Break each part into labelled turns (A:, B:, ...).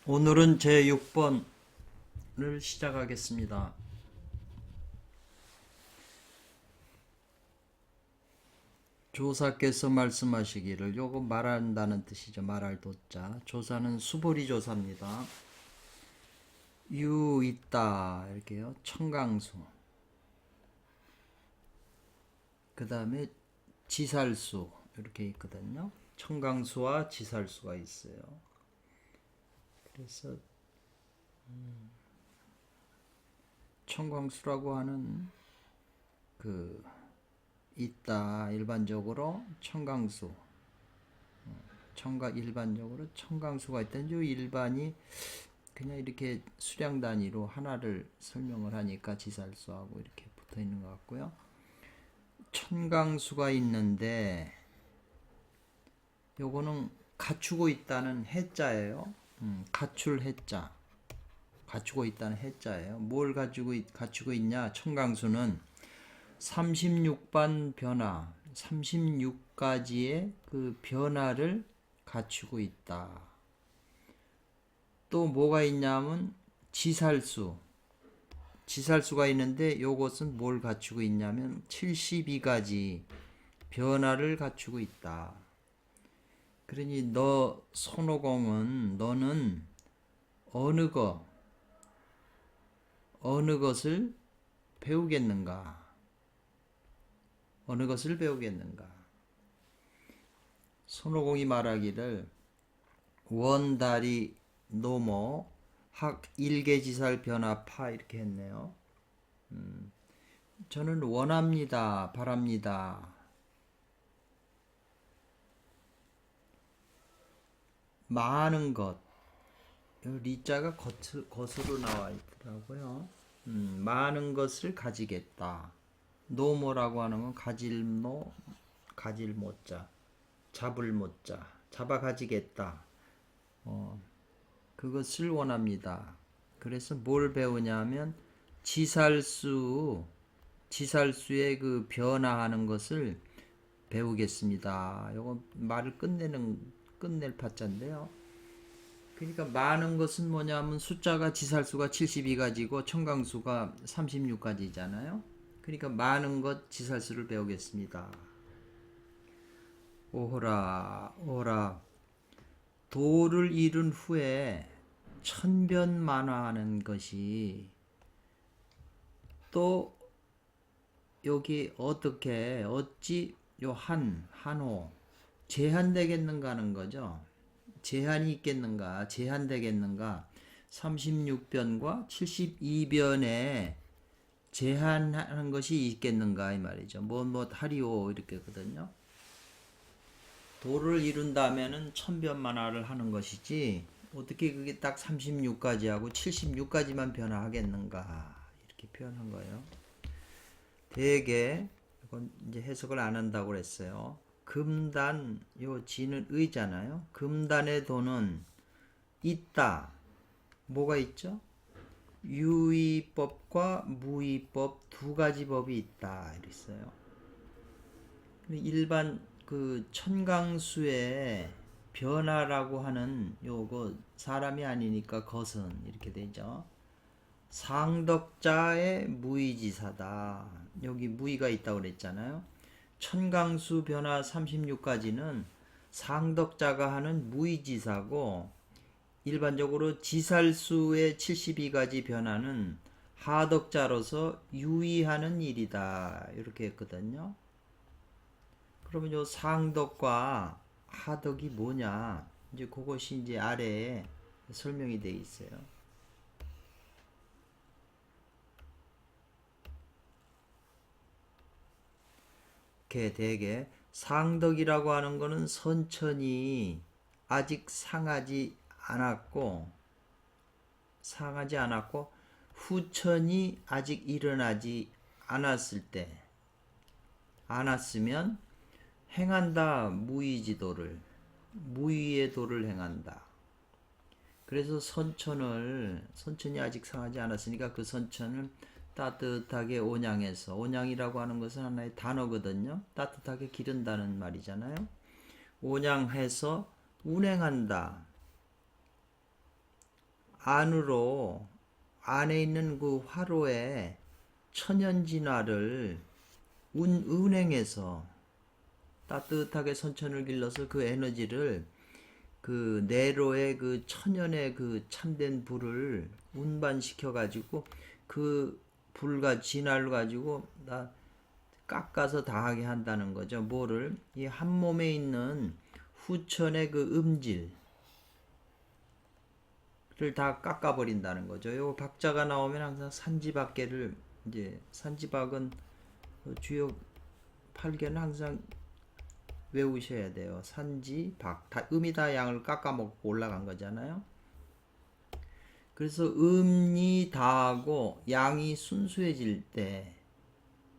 A: 오늘은 제6번을 시작하겠습니다. 조사께서 말씀하시기를, 요거 말한다는 뜻이죠. 말할 도자. 조사는 수보리 조사입니다. 유 있다 이렇게요. 청강수. 그 다음에 지살수 이렇게 있거든요. 청강수와 지살수가 있어요. 그래서 청강수라고 하는 그 있다 일반적으로 청강수 일반적으로 청강수가 있다는 요 일반이 그냥 이렇게 수량 단위로 하나를 설명을 하니까 지살수하고 이렇게 붙어 있는 것 같고요. 천강수가 있는데 요거는 갖추고 있다는 해자예요. 갖출 해자. 갖추고 있다는 해자예요. 뭘 갖추고 있냐? 청강수는 36반 변화, 36가지의 그 변화를 갖추고 있다. 또 뭐가 있냐면 지살수가 있는데 요것은 뭘 갖추고 있냐면 72가지 변화를 갖추고 있다. 그러니 너 손오공은 너는 어느 것을 배우겠는가? 어느 것을 배우겠는가? 손오공이 말하기를 원다리 노모 학 일개지살 변화파 이렇게 했네요. 저는 원합니다. 바랍니다. 많은 것. 리자가 겉으로 나와 있더라고요. 많은 것을 가지겠다. 노모라고 하는 건 가질 못자, 잡을 못자, 잡아 가지겠다. 그것을 원합니다. 그래서 뭘 배우냐면 지살수의 그 변화하는 것을 배우겠습니다. 요거 말을 끝낼 파자인데요. 그러니까 많은 것은 뭐냐면 숫자가 지살수가 72가지고 청강수가 36가지잖아요. 그러니까 많은 것 지살수를 배우겠습니다. 오호라 도를 이룬 후에 천변만화하는 것이 또 여기 어찌 요 한호 제한되겠는가 하는 거죠. 제한이 있겠는가, 제한되겠는가. 36변과 72변에 제한하는 것이 있겠는가 이 말이죠. 하리오 이렇게거든요. 도를 이룬다면은 천변만화를 하는 것이지 어떻게 그게 딱 36가지하고 76가지만 변화하겠는가 이렇게 표현한 거예요. 대개 이건 이제 해석을 안 한다고 그랬어요. 금단 요 지는 의잖아요. 금단의 도는 있다. 뭐가 있죠? 유의법과 무의법 두 가지 법이 있다 이랬어요. 일반 그 천강수의 변화라고 하는 요거 사람이 아니니까 것은 이렇게 되죠. 상덕자의 무의지사다. 여기 무의가 있다고 그랬잖아요. 천강수 변화 36가지는 상덕자가 하는 무의지사고 일반적으로 지살수의 72가지 변화는 하덕자로서 유의하는 일이다. 이렇게 했거든요. 그러면 요 상덕과 하덕이 뭐냐? 이제 그것이 이제 아래에 설명이 되어 있어요. 대개 상덕이라고 하는 거는 선천이 아직 상하지 않았고 후천이 아직 일어나지 않았으면 행한다. 무의의 도를 행한다. 그래서 선천이 아직 상하지 않았으니까 그 선천을 따뜻하게 온양해서, 온양이라고 하는 것은 하나의 단어거든요. 따뜻하게 기른다는 말이잖아요. 온양해서 운행한다. 안으로 안에 있는 그 화로에 천연진화를 운행해서 따뜻하게 선천을 길러서 그 에너지를 그 내로의 그 천연의 그 참된 불을 운반시켜 가지고 그 불과 진화를 가지고 다 깎아서 다하게 한다는 거죠. 뭐를 이 한 몸에 있는 후천의 그 음질을 다 깎아버린다는 거죠. 요 박자가 나오면 항상 산지박계를 이제 산지박은 주요 8개는 항상 외우셔야 돼요. 산지박 다 음이 다 양을 깎아먹고 올라간 거잖아요. 그래서 음이 다하고 양이 순수해질 때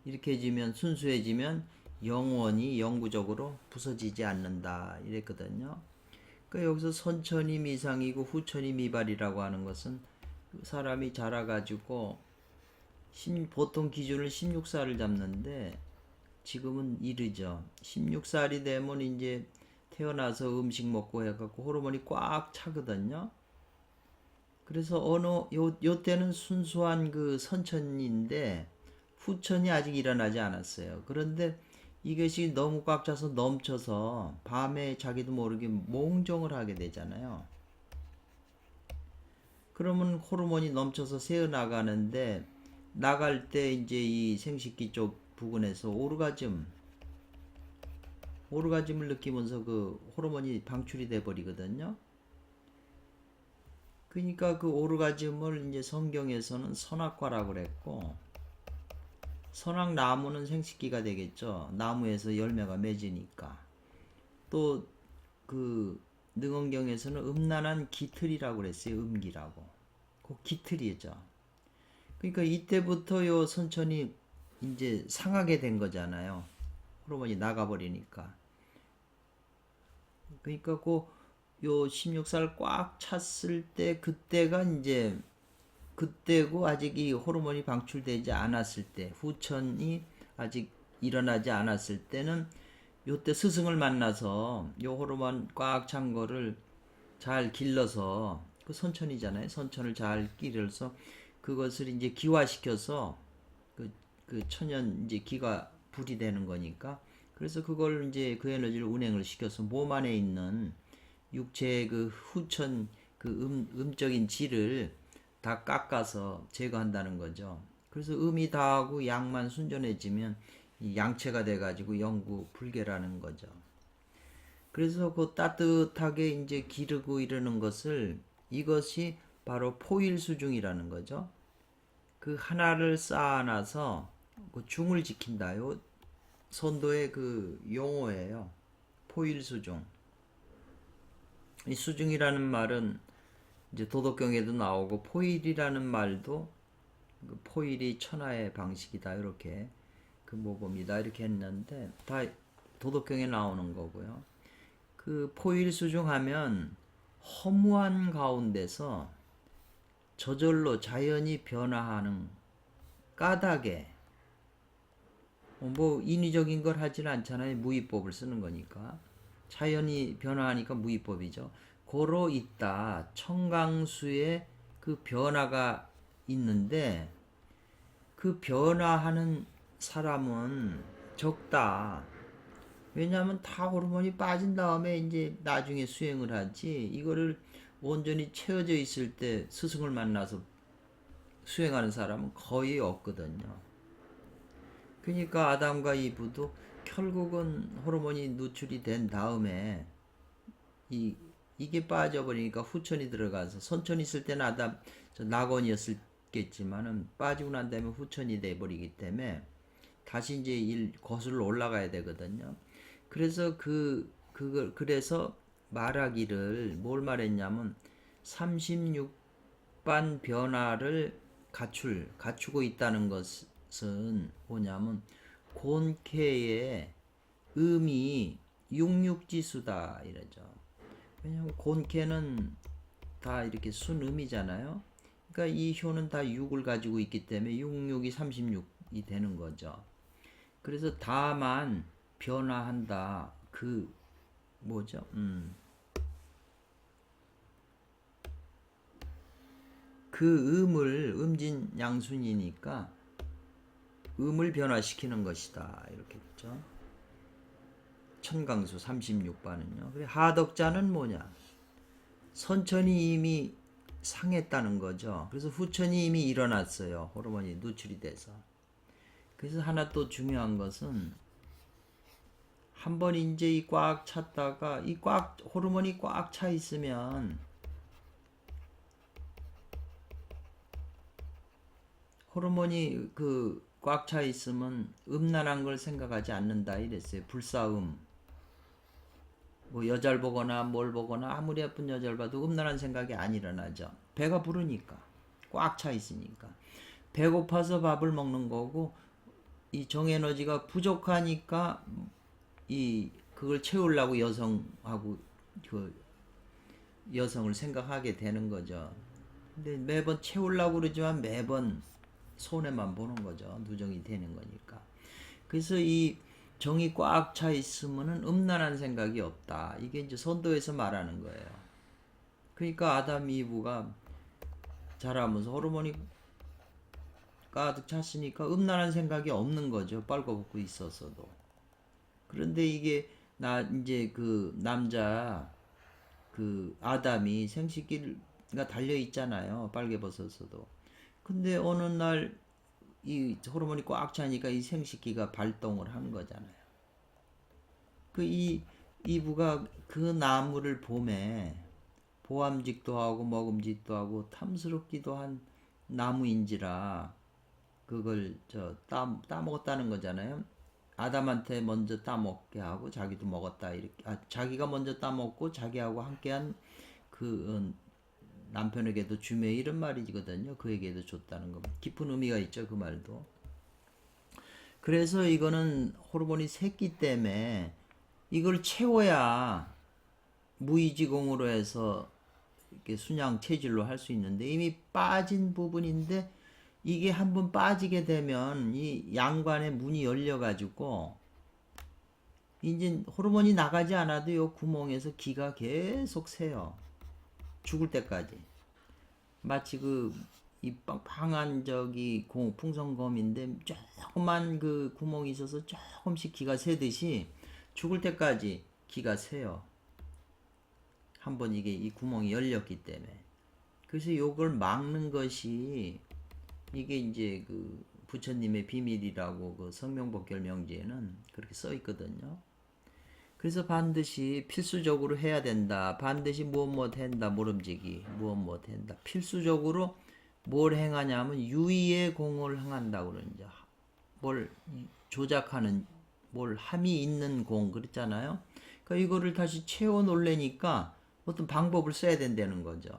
A: 이렇게 해지면 순수해지면 영원히 영구적으로 부서지지 않는다 이랬거든요. 그러니까 여기서 선천이 미상이고 후천이 미발이라고 하는 것은 사람이 자라가지고 보통 기준을 16살을 잡는데 지금은 이르죠. 16살이 되면 이제 태어나서 음식 먹고 해갖고 호르몬이 꽉 차거든요. 그래서 요 때는 순수한 그 선천인데 후천이 아직 일어나지 않았어요. 그런데 이것이 너무 꽉 차서 넘쳐서 밤에 자기도 모르게 몽정을 하게 되잖아요. 그러면 호르몬이 넘쳐서 새어 나가는데 나갈 때 이제 이 생식기 쪽 부근에서 오르가즘을 느끼면서 그 호르몬이 방출이 돼 버리거든요. 그러니까 그 오르가즘을 이제 성경에서는 선악과라고 그랬고 선악나무는 생식기가 되겠죠. 나무에서 열매가 맺으니까. 또 그 능언경에서는 음란한 기틀이라고 그랬어요. 음기라고. 그 기틀이죠. 그러니까 이때부터 요 선천이 이제 상하게 된 거잖아요. 호르몬이 나가버리니까. 그러니까 요 16살 꽉 찼을 때 그때가 이제 그때고 아직 이 호르몬이 방출되지 않았을 때 후천이 아직 일어나지 않았을 때는 요때 스승을 만나서 요 호르몬 꽉 찬 거를 잘 길러서 그 선천이잖아요. 선천을 잘 길러서 그것을 이제 기화시켜서 그 천연 이제 기가 불이 되는 거니까 그래서 그걸 이제 그 에너지를 운행을 시켜서 몸 안에 있는 육체의 그 후천 그 음적인 질을 다 깎아서 제거한다는 거죠. 그래서 음이 다하고 양만 순전해지면 이 양체가 돼가지고 영구 불계라는 거죠. 그래서 그 따뜻하게 이제 기르고 이러는 것을 이것이 바로 포일수중이라는 거죠. 그 하나를 쌓아놔서 그 중을 지킨다요. 선도의 그 용어예요. 포일수중. 이 수중이라는 말은 이제 도덕경에도 나오고 포일이라는 말도 그 포일이 천하의 방식이다 이렇게 그 모범이다 이렇게 했는데 다 도덕경에 나오는 거고요. 그 포일수중하면 허무한 가운데서 저절로 자연이 변화하는 까닭에 뭐 인위적인 걸 하지는 않잖아요. 무위법을 쓰는 거니까 자연이 변화하니까 무위법이죠. 고로 있다. 청강수의 그 변화가 있는데 그 변화하는 사람은 적다. 왜냐하면 다 호르몬이 빠진 다음에 이제 나중에 수행을 하지 이거를 온전히 채워져 있을 때 스승을 만나서 수행하는 사람은 거의 없거든요. 그러니까 아담과 이브도 결국은 호르몬이 누출이 된 다음에 이게 빠져버리니까 후천이 들어가서 선천이 있을 때는 낙원이었겠지만은 빠지고 난 다음에 후천이 돼버리기 때문에 다시 이제 거슬러 올라가야 되거든요. 그래서 그래서 말하기를 뭘 말했냐면 36반 변화를 갖추고 있다는 것은 뭐냐면 곤케의 음이 육육지수다 이러죠. 왜냐하면 곤케는 다 이렇게 순음이잖아요. 그러니까 이 효는 다 6을 가지고 있기 때문에 66이 36이 되는 거죠. 그래서 다만 변화한다. 그 뭐죠? 그 음을 음진양순이니까 음을 변화시키는 것이다. 이렇게 했죠. 천강수 36반은요. 그래 하덕자는 뭐냐? 선천이 이미 상했다는 거죠. 그래서 후천이 이미 일어났어요. 호르몬이 누출이 돼서. 그래서 하나 또 중요한 것은 한 번 이제 이 꽉 찼다가 이 꽉 호르몬이 꽉 차 있으면 호르몬이 그 꽉 차 있으면 음란한 걸 생각하지 않는다 이랬어요. 불사음. 뭐 여자를 보거나 뭘 보거나 아무리 예쁜 여자를 봐도 음란한 생각이 안 일어나죠. 배가 부르니까. 꽉 차 있으니까. 배고파서 밥을 먹는 거고 이 정에너지가 부족하니까 이 그걸 채우려고 여성하고 그 여성을 생각하게 되는 거죠. 근데 매번 채우려고 그러지만 매번 손해만 보는 거죠. 누정이 되는 거니까. 그래서 이 정이 꽉 차 있으면은 음란한 생각이 없다. 이게 이제 선도에서 말하는 거예요. 그러니까 아담 이브가 자라면서 호르몬이 가득 찼으니까 음란한 생각이 없는 거죠. 빨고벗고 있었어도. 그런데 이게 나 이제 그 남자 그 아담이 생식기가 달려 있잖아요. 빨개벗었어도. 근데 어느 날 이 호르몬이 꽉 차니까 이 생식기가 발동을 한 거잖아요. 그 이 이브가 그 나무를 봄에 보암직도 하고 먹음직도 하고 탐스럽기도 한 나무인지라 그걸 따먹었다는 거잖아요. 아담한테 먼저 따먹게 하고 자기도 먹었다 이렇게 자기가 먼저 따먹고 자기하고 함께한 그 남편에게도 주매 이런 말이거든요. 그에게도 줬다는 거 깊은 의미가 있죠. 그 말도. 그래서 이거는 호르몬이 샜기 때문에 이걸 채워야 무의지공으로 해서 이렇게 순양 체질로 할 수 있는데 이미 빠진 부분인데 이게 한번 빠지게 되면 이 양관의 문이 열려가지고 이제 호르몬이 나가지 않아도 이 구멍에서 기가 계속 새요. 죽을 때까지. 마치 이 빵빵한 풍선검인데 조그만 그 구멍이 있어서 조금씩 기가 새듯이 죽을 때까지 기가 새요. 한번 이게 이 구멍이 열렸기 때문에. 그래서 요걸 막는 것이 이게 이제 그 부처님의 비밀이라고 그 성명법결 명제에는 그렇게 써 있거든요. 그래서 반드시 필수적으로 해야 된다. 반드시 무엇 한다. 모름지기 무엇 한다. 필수적으로 뭘 행하냐면 유의의 공을 행한다고 그러죠. 뭘 조작하는 뭘 함이 있는 공 그랬잖아요. 그러니까 이거를 다시 채워 놓으려니까 어떤 방법을 써야 된다는 거죠.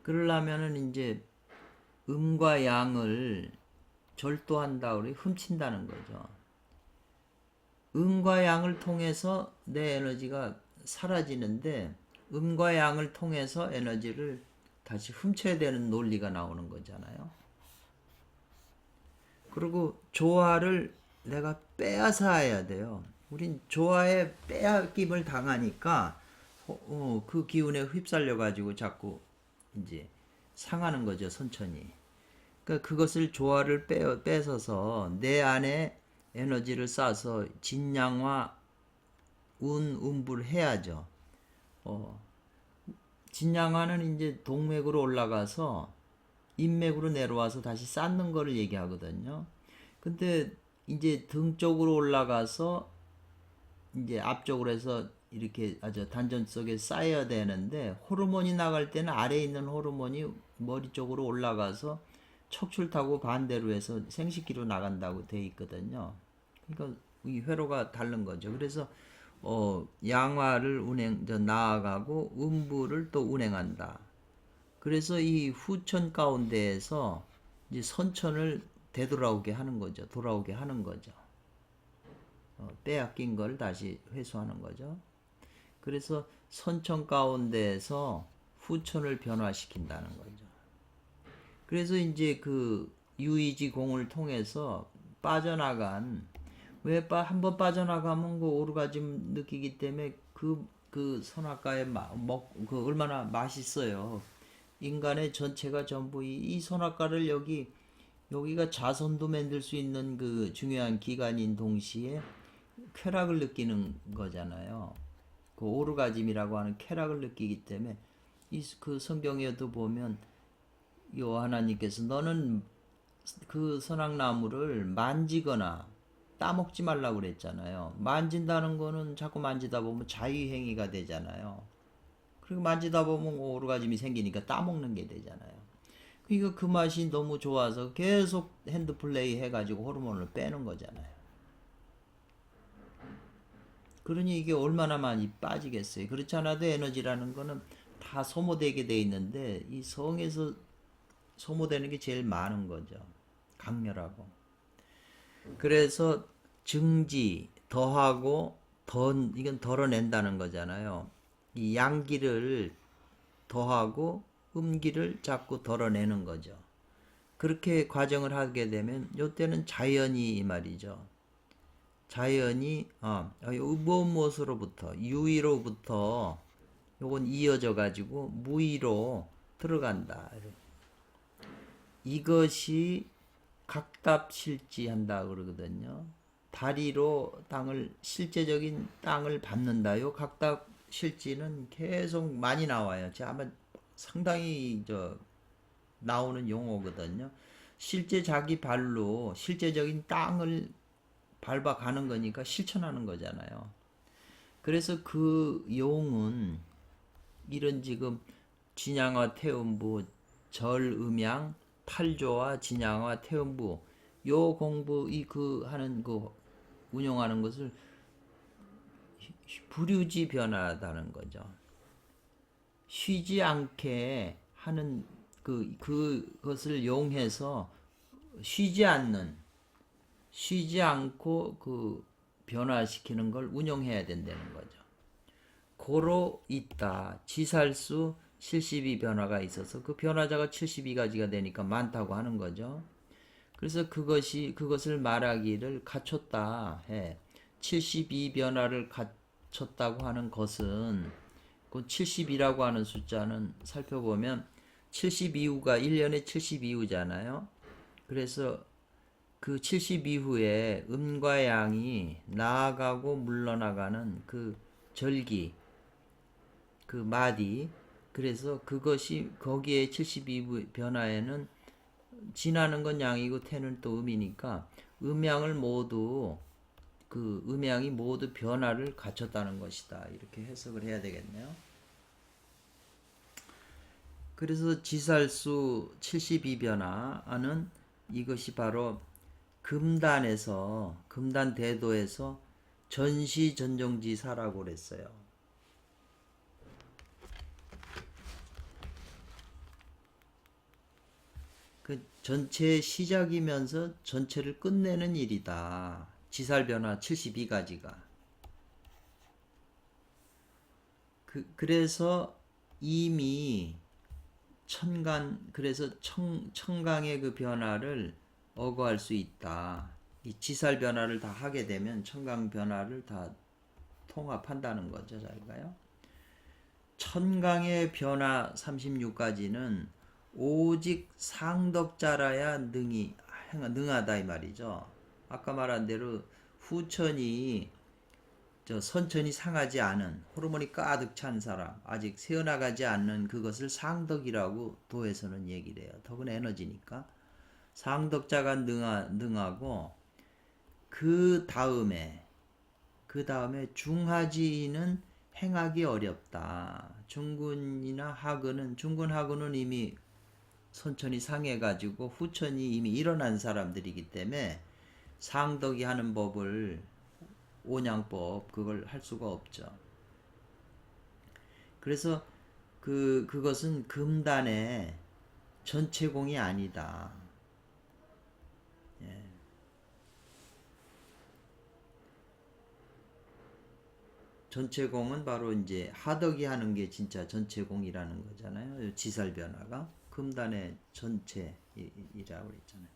A: 그러려면은 이제 음과 양을 절도한다 그래 훔친다는 거죠. 음과 양을 통해서 내 에너지가 사라지는데 음과 양을 통해서 에너지를 다시 훔쳐야 되는 논리가 나오는 거잖아요. 그리고 조화를 내가 빼앗아야 돼요. 우린 조화에 빼앗김을 당하니까 그 기운에 휩쓸려 가지고 자꾸 이제 상하는 거죠, 선천이. 그러니까 그것을 조화를 뺏어서 내 안에 에너지를 쌓아서 진양화 운불 해야죠. 진양화는 이제 동맥으로 올라가서 인맥으로 내려와서 다시 쌓는 거를 얘기하거든요. 근데 이제 등 쪽으로 올라가서 이제 앞쪽으로 해서 이렇게 아주 단전 속에 쌓여야 되는데 호르몬이 나갈 때는 아래에 있는 호르몬이 머리 쪽으로 올라가서 척추를 타고 반대로 해서 생식기로 나간다고 돼 있거든요. 그러니까 이 회로가 다른 거죠. 그래서 양화를 나아가고 음부를 또 운행한다. 그래서 이 후천 가운데에서 이제 선천을 되돌아오게 하는 거죠. 돌아오게 하는 거죠. 빼앗긴 걸 다시 회수하는 거죠. 그래서 선천 가운데에서 후천을 변화시킨다는 거죠. 그래서 이제 그 유의지 공을 통해서 빠져나간 한번 빠져나가면 그 오르가즘 느끼기 때문에 그 선악과의 그 얼마나 맛있어요. 인간의 전체가 전부 이 선악과를 여기가 자손도 만들 수 있는 그 중요한 기관인 동시에 쾌락을 느끼는 거잖아요. 그 오르가즘이라고 하는 쾌락을 느끼기 때문에 그 성경에도 보면 요 하나님께서 너는 그 선악나무를 만지거나 따먹지 말라고 그랬잖아요. 만진다는 거는 자꾸 만지다 보면 자유행위가 되잖아요. 그리고 만지다 보면 오르가즘이 생기니까 따먹는 게 되잖아요. 그러니까 그 맛이 너무 좋아서 계속 핸드플레이 해가지고 호르몬을 빼는 거잖아요. 그러니 이게 얼마나 많이 빠지겠어요. 그렇지 않아도 에너지라는 거는 다 소모되게 돼 있는데 이 성에서 소모되는 게 제일 많은 거죠. 강렬하고. 그래서 증지, 더하고 이건 덜어낸다는 거잖아요. 이 양기를 더하고 음기를 자꾸 덜어내는 거죠. 그렇게 과정을 하게 되면 요때는 자연이 이 말이죠. 자연이 무엇으로부터 유의로부터 요건 이어져 가지고 무의로 들어간다. 이것이 각답실지한다 그러거든요. 다리로 땅을 실제적인 땅을 밟는다요. 각답실지는 계속 많이 나와요. 제가 아마 상당히 나오는 용어거든요. 실제 자기 발로 실제적인 땅을 밟아가는 거니까 실천하는 거잖아요. 그래서 그 용은 이런 지금 진양화 태음부 절음양 8조와 진양화 태음부 요 공부 하는 그 운영하는 것을 불유지 변화다는 거죠. 쉬지 않게 하는 그것을 용해서 쉬지 않고 그 변화시키는 걸 운영해야 된다는 거죠. 고로 있다. 지살수 72 변화가 있어서 그 변화자가 72가지가 되니까 많다고 하는 거죠. 그래서 그것을 말하기를 갖췄다 해. 72 변화를 갖췄다고 하는 것은 그 70이라고 하는 숫자는 살펴보면 72후가 1년에 72후잖아요. 그래서 그 72후에 음과 양이 나아가고 물러나가는 그 절기, 그 마디, 그래서 그것이 거기에 72부 변화에는 진하는 건 양이고 태는 또 음이니까 음양을 모두 그 음양이 모두 변화를 갖췄다는 것이다. 이렇게 해석을 해야 되겠네요. 그래서 지살수 72변화는 이것이 바로 금단 대도에서 전시전종지사라고 그랬어요. 그 전체의 시작이면서 전체를 끝내는 일이다. 지살변화 72가지가. 그래서 이미 그래서 청강의 그 변화를 어거할 수 있다. 이 지살 변화를 다 하게 되면 청강 변화를 다 통합한다는 거죠. 잘가요. 천강의 변화 36가지는 오직 상덕자라야 능하다 이 말이죠. 아까 말한 대로 후천이 선천이 상하지 않은 호르몬이 가득 찬 사람 아직 새어나가지 않는 그것을 상덕이라고 도에서는 얘기를 해요. 덕은 에너지니까 상덕자가 능하고 그 다음에 중하지는 행하기 어렵다. 중군 하근은 이미 선천이 상해가지고 후천이 이미 일어난 사람들이기 때문에 상덕이 하는 법을 온양법 그걸 할 수가 없죠. 그래서 그것은 금단의 전체공이 아니다. 예. 전체공은 바로 이제 하덕이 하는 게 진짜 전체공이라는 거잖아요. 지살 변화가 금단의 전체이라고 그랬잖아요.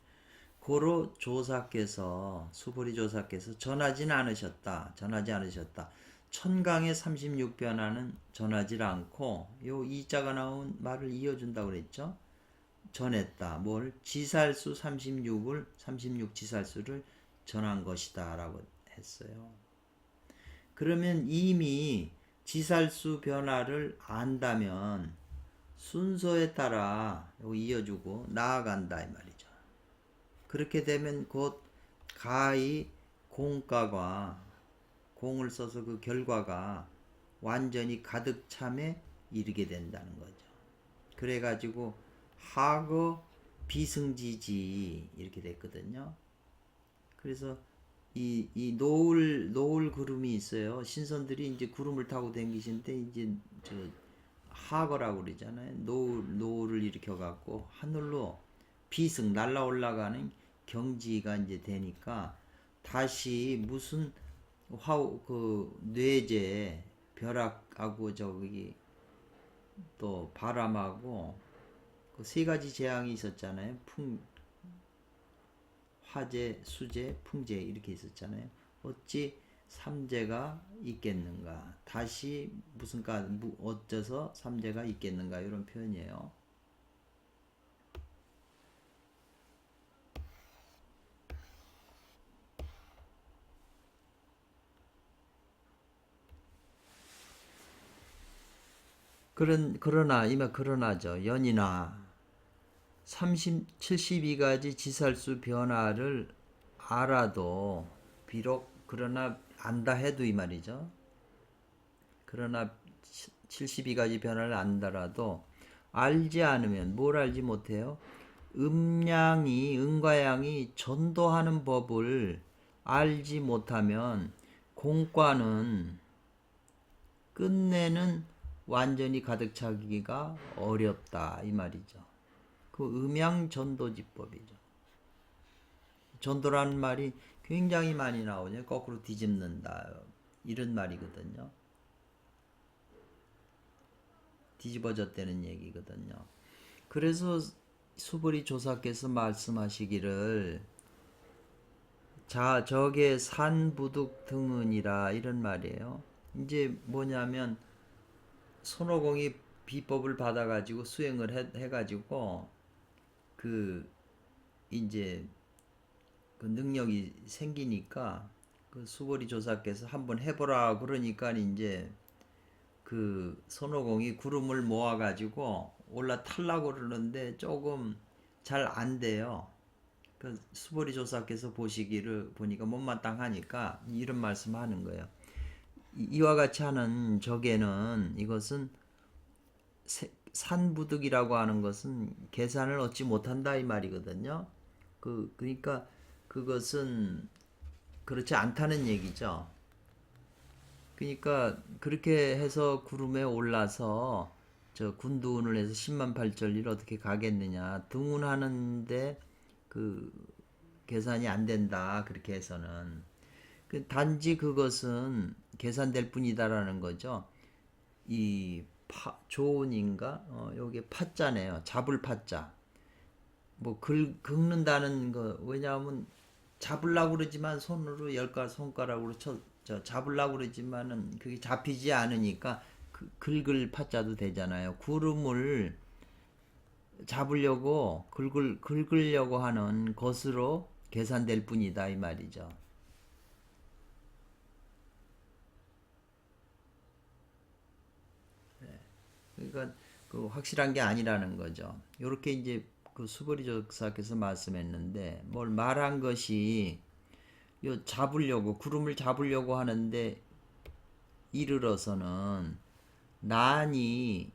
A: 고로 조사께서 수보리 조사께서 전하지 않으셨다. 천강의 36변화는 전하지 않고 요 이자가 나온 말을 이어준다고 그랬죠. 전했다. 뭘? 지살수 36 지살수를 전한 것이다 라고 했어요. 그러면 이미 지살수 변화를 안다면 순서에 따라 이어주고 나아간다 이 말이죠. 그렇게 되면 곧 가히 공가가 공을 써서 그 결과가 완전히 가득 참에 이르게 된다는 거죠. 그래가지고 하거 비승지지 이렇게 됐거든요. 그래서 이 노을 구름이 있어요. 신선들이 이제 구름을 타고 다니시는데 이제 저 하거라고 그러잖아요. 노을을 일으켜 갖고 하늘로 비승 날라 올라가는 경지가 이제 되니까 다시 무슨 그 뇌제 벼락하고 저기 또 바람하고 그 세 가지 재앙이 있었잖아요. 화재, 수재, 풍재 이렇게 있었잖아요. 어찌 삼재가 있겠는가? 다시 어째서 삼재가 있겠는가? 이런 표현이에요. 그러나죠. 연이나 72가지 지살수 변화를 알아도 그러나 안다 해도 이 말이죠. 그러나 72가지 변화를 안다라도 알지 않으면 뭘 알지 못해요? 음과 양이 전도하는 법을 알지 못하면 공과는 끝내는 완전히 가득 차기가 어렵다 이 말이죠. 그 음양전도지법이죠. 전도라는 말이 굉장히 많이 나오죠. 거꾸로 뒤집는다 이런 말이거든요. 뒤집어졌다는 얘기거든요. 그래서 수보리 조사께서 말씀하시기를 저게 산부득 등은이라 이런 말이에요. 이제 뭐냐면 손오공이 비법을 받아가지고 수행을 해가지고 이제 그 능력이 생기니까 그 수보리 조사께서 한번 해보라 그러니까 이제 그 손오공이 구름을 모아가지고 올라타려고 그러는데 조금 잘 안 돼요. 그 수보리 조사께서 보시기를 보니까 못마땅하니까 이런 말씀하는 거예요. 이와 같이 하는 적에는 이것은 산부득이라고 하는 것은 계산을 얻지 못한다 이 말이거든요. 그러니까 그것은 그렇지 않다는 얘기죠. 그러니까 그렇게 해서 구름에 올라서 저 군두운을 해서 10만 8천리를 어떻게 가겠느냐. 등운하는데 그 계산이 안 된다. 그렇게 해서는. 단지 그것은 계산될 뿐이다라는 거죠. 이 조운인가? 요게 파자네요. 잡을 파자. 뭐 긁는다는 거 왜냐하면 잡으려고 그러지만 손으로 손가락으로 잡으려고 그러지만은 그게 잡히지 않으니까 긁을 파자도 되잖아요. 구름을 잡으려고 긁으려고 하는 것으로 계산될 뿐이다 이 말이죠. 그러니까 그 확실한 게 아니라는 거죠. 이렇게 이제 그 수보리 조사께서 말씀했는데 뭘 말한 것이 구름을 잡으려고 하는데 이르러서는 난이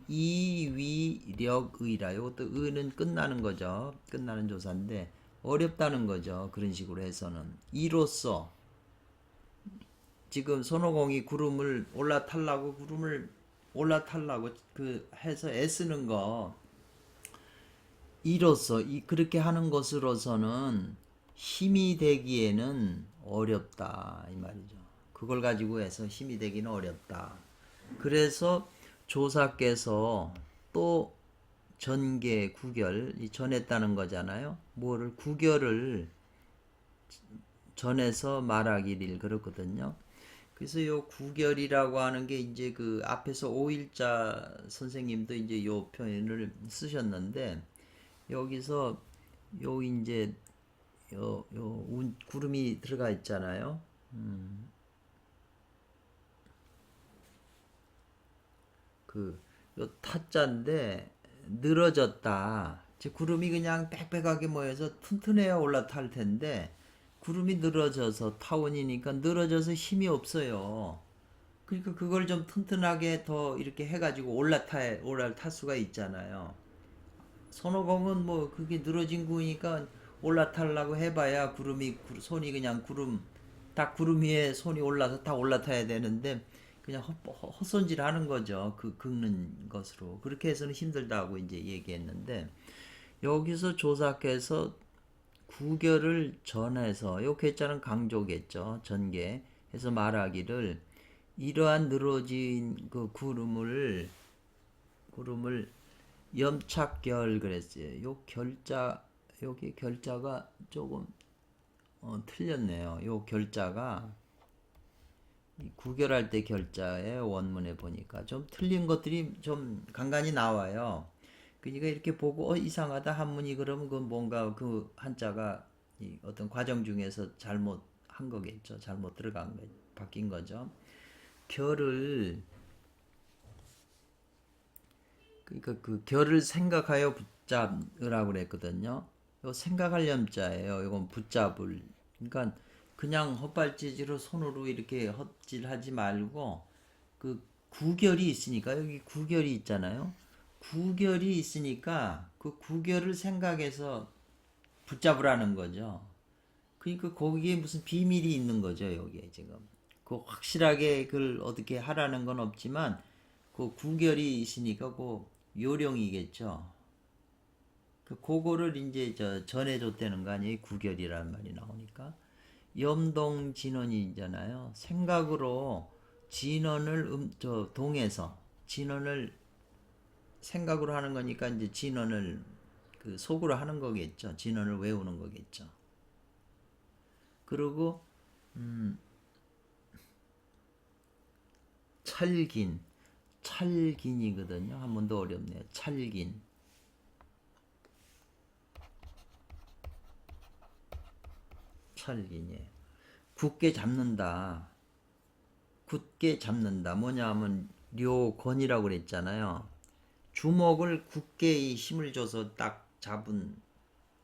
A: 이위력의라. 이것도 의는 끝나는 거죠. 끝나는 조사인데 어렵다는 거죠. 그런 식으로 해서는 이로써 지금 손오공이 구름을 올라타려고 해서 애쓰는 거 이로써 그렇게 하는 것으로서는 힘이 되기에는 어렵다 이 말이죠. 그걸 가지고 해서 힘이 되기는 어렵다. 그래서 조사께서 또 전계 구결 전했다는 거잖아요. 뭐를 구결을 전해서 말하기를 그렇거든요. 그래서 요 구결이라고 하는 게 이제 그 앞에서 오일자 선생님도 이제 요 표현을 쓰셨는데 여기서 요 이제 구름이 들어가 있잖아요. 요 타자인데 늘어졌다. 즉 구름이 그냥 빽빽하게 모여서 튼튼해야 올라탈 텐데 구름이 늘어져서 타원이니까 늘어져서 힘이 없어요. 그러니까 그걸 좀 튼튼하게 더 이렇게 해가지고 올라탈 수가 있잖아요. 손오공은 뭐 그게 늘어진 구니까 올라타려고 해봐야 손이 그냥 딱 구름 위에 손이 올라서 다 올라타야 되는데 그냥 헛손질 하는 거죠. 그 긁는 것으로. 그렇게 해서는 힘들다고 이제 얘기했는데 여기서 조사께서 구결을 전해서 요 괴자는 강조겠죠. 전개 해서 말하기를 이러한 늘어진 그 구름을 염착결 그랬어요. 요 결자 여기 결자가 조금 틀렸네요. 요 결자가 구결할 때 결자의 원문에 보니까 좀 틀린 것들이 좀 간간히 나와요. 그러니까 이렇게 보고 이상하다 한문이 그러면 그 뭔가 그 한자가 어떤 과정 중에서 잘못한 거겠죠. 잘못 들어간 거 바뀐 거죠. 결을 그러니까 그 결을 생각하여 붙잡으라고 그랬거든요. 요 생각할 염자예요. 이건 붙잡을. 그러니까 그냥 헛발질로 손으로 이렇게 헛질하지 말고 그 구결이 있으니까 여기 구결이 있잖아요. 구결이 있으니까 그 구결을 생각해서 붙잡으라는 거죠. 그러니까 거기에 무슨 비밀이 있는 거죠, 여기에 지금. 그 확실하게 그걸 어떻게 하라는 건 없지만 그 구결이 있으니까 그 요령이겠죠. 그거를 이제 전해줬다는 거 아니에요? 구결이라는 말이 나오니까. 염동진언이잖아요. 생각으로 진언을 동에서 진언을 생각으로 하는 거니까 이제 진언을 그 속으로 하는 거겠죠. 진언을 외우는 거겠죠. 그리고 찰긴이거든요. 한 번 더 어렵네요. 찰긴이에요. 굳게 잡는다. 뭐냐 하면 료건이라고 그랬잖아요. 주먹을 굳게 힘을 줘서 딱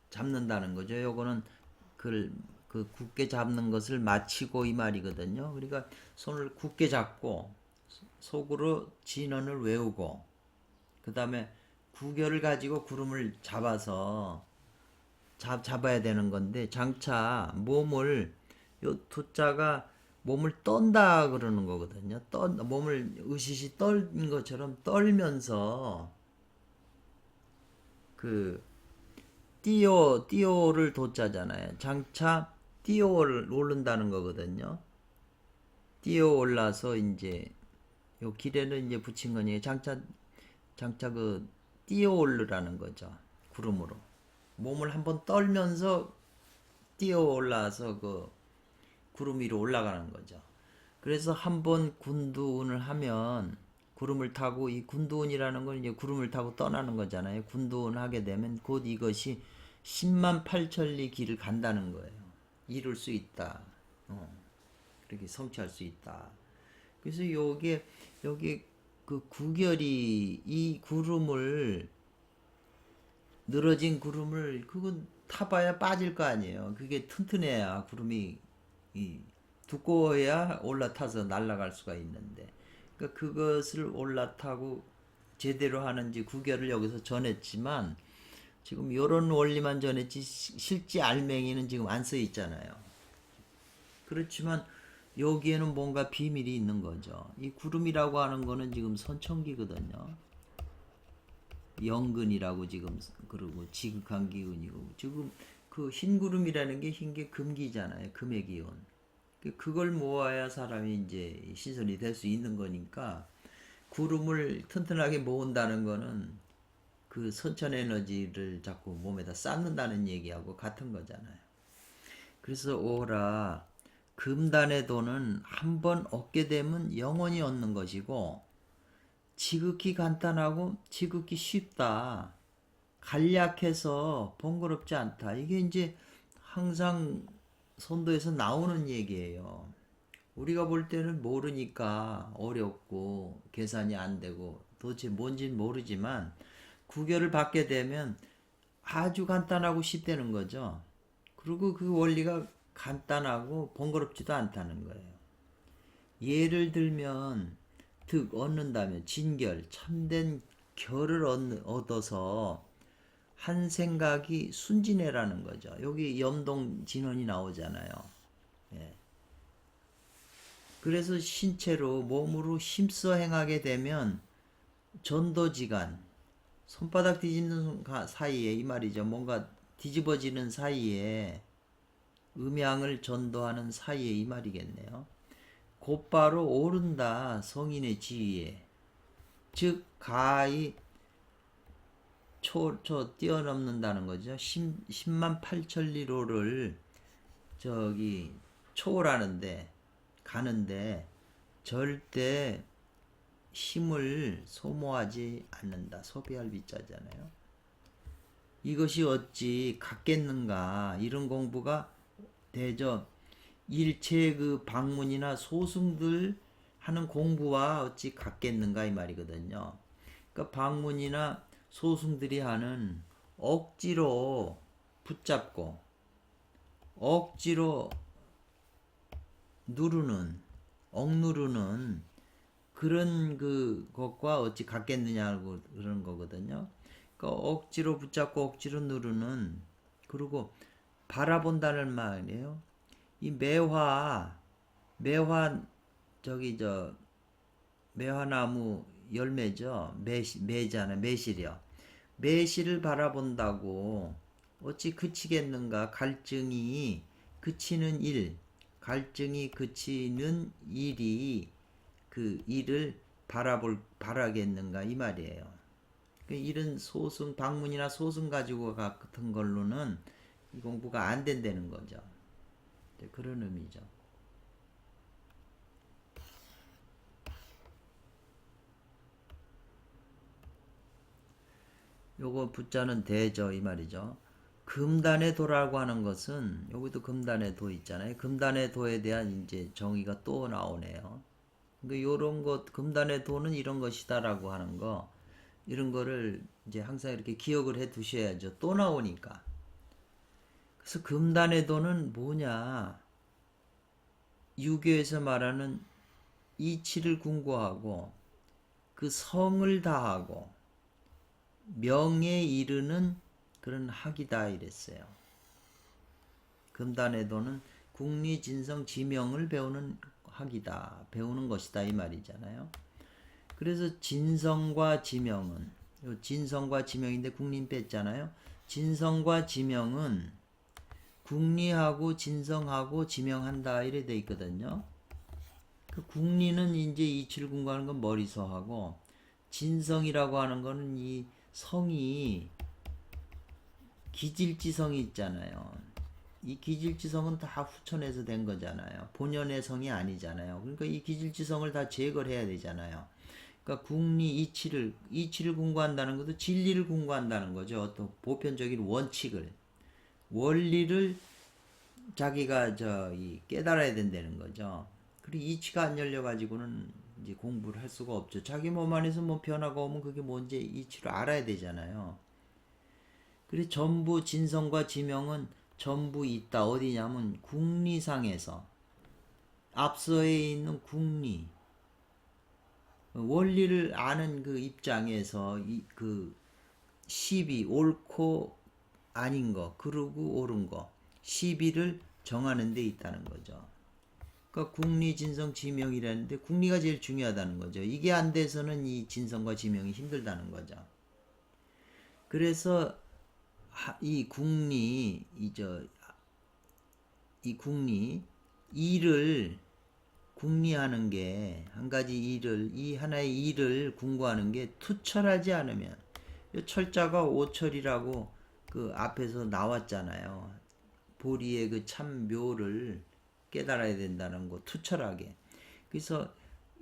A: 잡는다는 거죠. 요거는 그 굳게 잡는 것을 마치고 이 말이거든요. 그러니까 손을 굳게 잡고 속으로 진언을 외우고 그 다음에 구결을 가지고 구름을 잡아야 되는 건데 장차 요 두자가 몸을 떤다 그러는 거거든요. 몸을 으시시 떨는 것처럼 떨면서 그 띄오를 도자잖아요. 장차 띄어 오른다는 거거든요. 띄어 올라서 이제 요 길에는 이제 붙인 거니 장차 그 띄어 오르라는 거죠. 구름으로 몸을 한번 떨면서 띄어 올라서 그 구름 위로 올라가는 거죠. 그래서 한번 군두운을 하면 구름을 타고 이 군두운이라는 건 이제 구름을 타고 떠나는 거잖아요. 군두운 하게 되면 곧 이것이 10만 8천리 길을 간다는 거예요. 이룰 수 있다. 그렇게 성취할 수 있다. 그래서 여기 그 구결이 이 늘어진 구름을 그건 타봐야 빠질 거 아니에요. 그게 튼튼해야 구름이 두꺼워야 올라타서 날아갈 수가 있는데 그러니까 그것을 올라타고 제대로 하는지 구결을 여기서 전했지만 지금 이런 원리만 전했지 실제 알맹이는 지금 안 써 있잖아요. 그렇지만 여기에는 뭔가 비밀이 있는 거죠. 이 구름이라고 하는 거는 지금 선천기거든요. 영근이라고 지금 그러고 지극한 기운이고 지금 그 흰구름이라는 게 흰 게 금기잖아요. 금의 기운. 그걸 모아야 사람이 이제 시선이 될 수 있는 거니까 구름을 튼튼하게 모은다는 거는 그 선천 에너지를 자꾸 몸에다 쌓는다는 얘기하고 같은 거잖아요. 그래서 오라 금단의 돈은 한 번 얻게 되면 영원히 얻는 것이고 지극히 간단하고 지극히 쉽다. 간략해서 번거롭지 않다. 이게 이제 항상 선도에서 나오는 얘기예요. 우리가 볼 때는 모르니까 어렵고 계산이 안 되고 도대체 뭔지는 모르지만 구결을 받게 되면 아주 간단하고 쉽다는 거죠. 그리고 그 원리가 간단하고 번거롭지도 않다는 거예요. 예를 들면 득 얻는다면 진결 참된 결을 얻어서 한 생각이 순진해라는 거죠. 여기 염동 진원이 나오잖아요. 예. 그래서 신체로 몸으로 힘써 행하게 되면 전도지간 손바닥 뒤집는 사이에 이 말이죠. 뭔가 뒤집어지는 사이에 음양을 전도하는 사이에 이 말이겠네요. 곧바로 오른다 성인의 지위에 즉 가히 뛰어넘는다는 거죠. 10만 8천리로를 저기 초월하는데 가는데 절대 힘을 소모하지 않는다. 소비할 비자잖아요. 이것이 어찌 같겠는가. 이런 공부가 되죠. 일체 그 방문이나 소승들 하는 공부와 어찌 같겠는가 이 말이거든요. 그러니까 방문이나 소승들이 하는 억지로 붙잡고 억지로 누르는 억누르는 그런 것과 어찌 같겠느냐고 그런 거거든요. 그러니까 억지로 붙잡고 억지로 누르는 그리고 바라본다는 말이에요. 이 매화 저기 매화나무 열매죠. 매잖아요. 매실이요. 매실을 바라본다고 어찌 그치겠는가. 갈증이 그치는 일, 갈증이 그치는 일이 그 일을 바라겠는가 이 말이에요. 이런 소승 방문이나 소승 가지고 같은 걸로는 이 공부가 안 된다는 거죠. 그런 의미죠. 요거 붙자는 대죠 이 말이죠. 금단의 도라고 하는 것은 여기도 금단의 도 있잖아요. 금단의 도에 대한 이제 정의가 또 나오네요. 그러니까 요런 것 금단의 도는 이런 것이다라고 하는 거 이런 거를 이제 항상 이렇게 기억을 해 두셔야죠. 또 나오니까. 그래서 금단의 도는 뭐냐? 유교에서 말하는 이치를 궁구하고 그 성을 다하고 명에 이르는 그런 학이다 이랬어요. 금단의 도는 국리진성 지명을 배우는 학이다. 배우는 것이다 이 말이잖아요. 그래서 진성과 지명은 진성과 지명인데 국린 뺐잖아요. 진성과 지명은 국리하고 진성하고 지명한다 이래 돼 있거든요. 그 국리는 이제 이치를 궁구하는 건 머리서하고 진성이라고 하는 거는 이 성이 기질지성이 있잖아요. 이 기질지성은 다 후천에서 된 거잖아요. 본연의 성이 아니잖아요. 그러니까 이 기질지성을 다 제거를 해야 되잖아요. 그러니까 국리 이치를 궁구한다는 것도 진리를 궁구한다는 거죠. 어떤 보편적인 원리를 자기가 깨달아야 된다는 거죠. 그리고 이치가 안 열려 가지고는 이제 공부를 할 수가 없죠. 자기 몸 안에서 뭐 변화가 오면 그게 뭔지 이치를 알아야 되잖아요. 그래서 전부 진성과 지명은 전부 있다. 어디냐면 국리상에서 앞서에 있는 국리 원리를 아는 그 입장에서 그 시비 옳고 아닌 거 그르고 옳은 거 시비를 정하는 데 있다는 거죠. 그러니까 국리 진성 지명이라는데 국리가 제일 중요하다는 거죠. 이게 안 돼서는 이 진성과 지명이 힘들다는 거죠. 그래서 이 국리 일을 궁리하는 게 한 가지 이 하나의 일을 궁구하는 게 투철하지 않으면 철자가 오철이라고 그 앞에서 나왔잖아요. 보리의 그 참 묘를 깨달아야 된다는 거, 투철하게. 그래서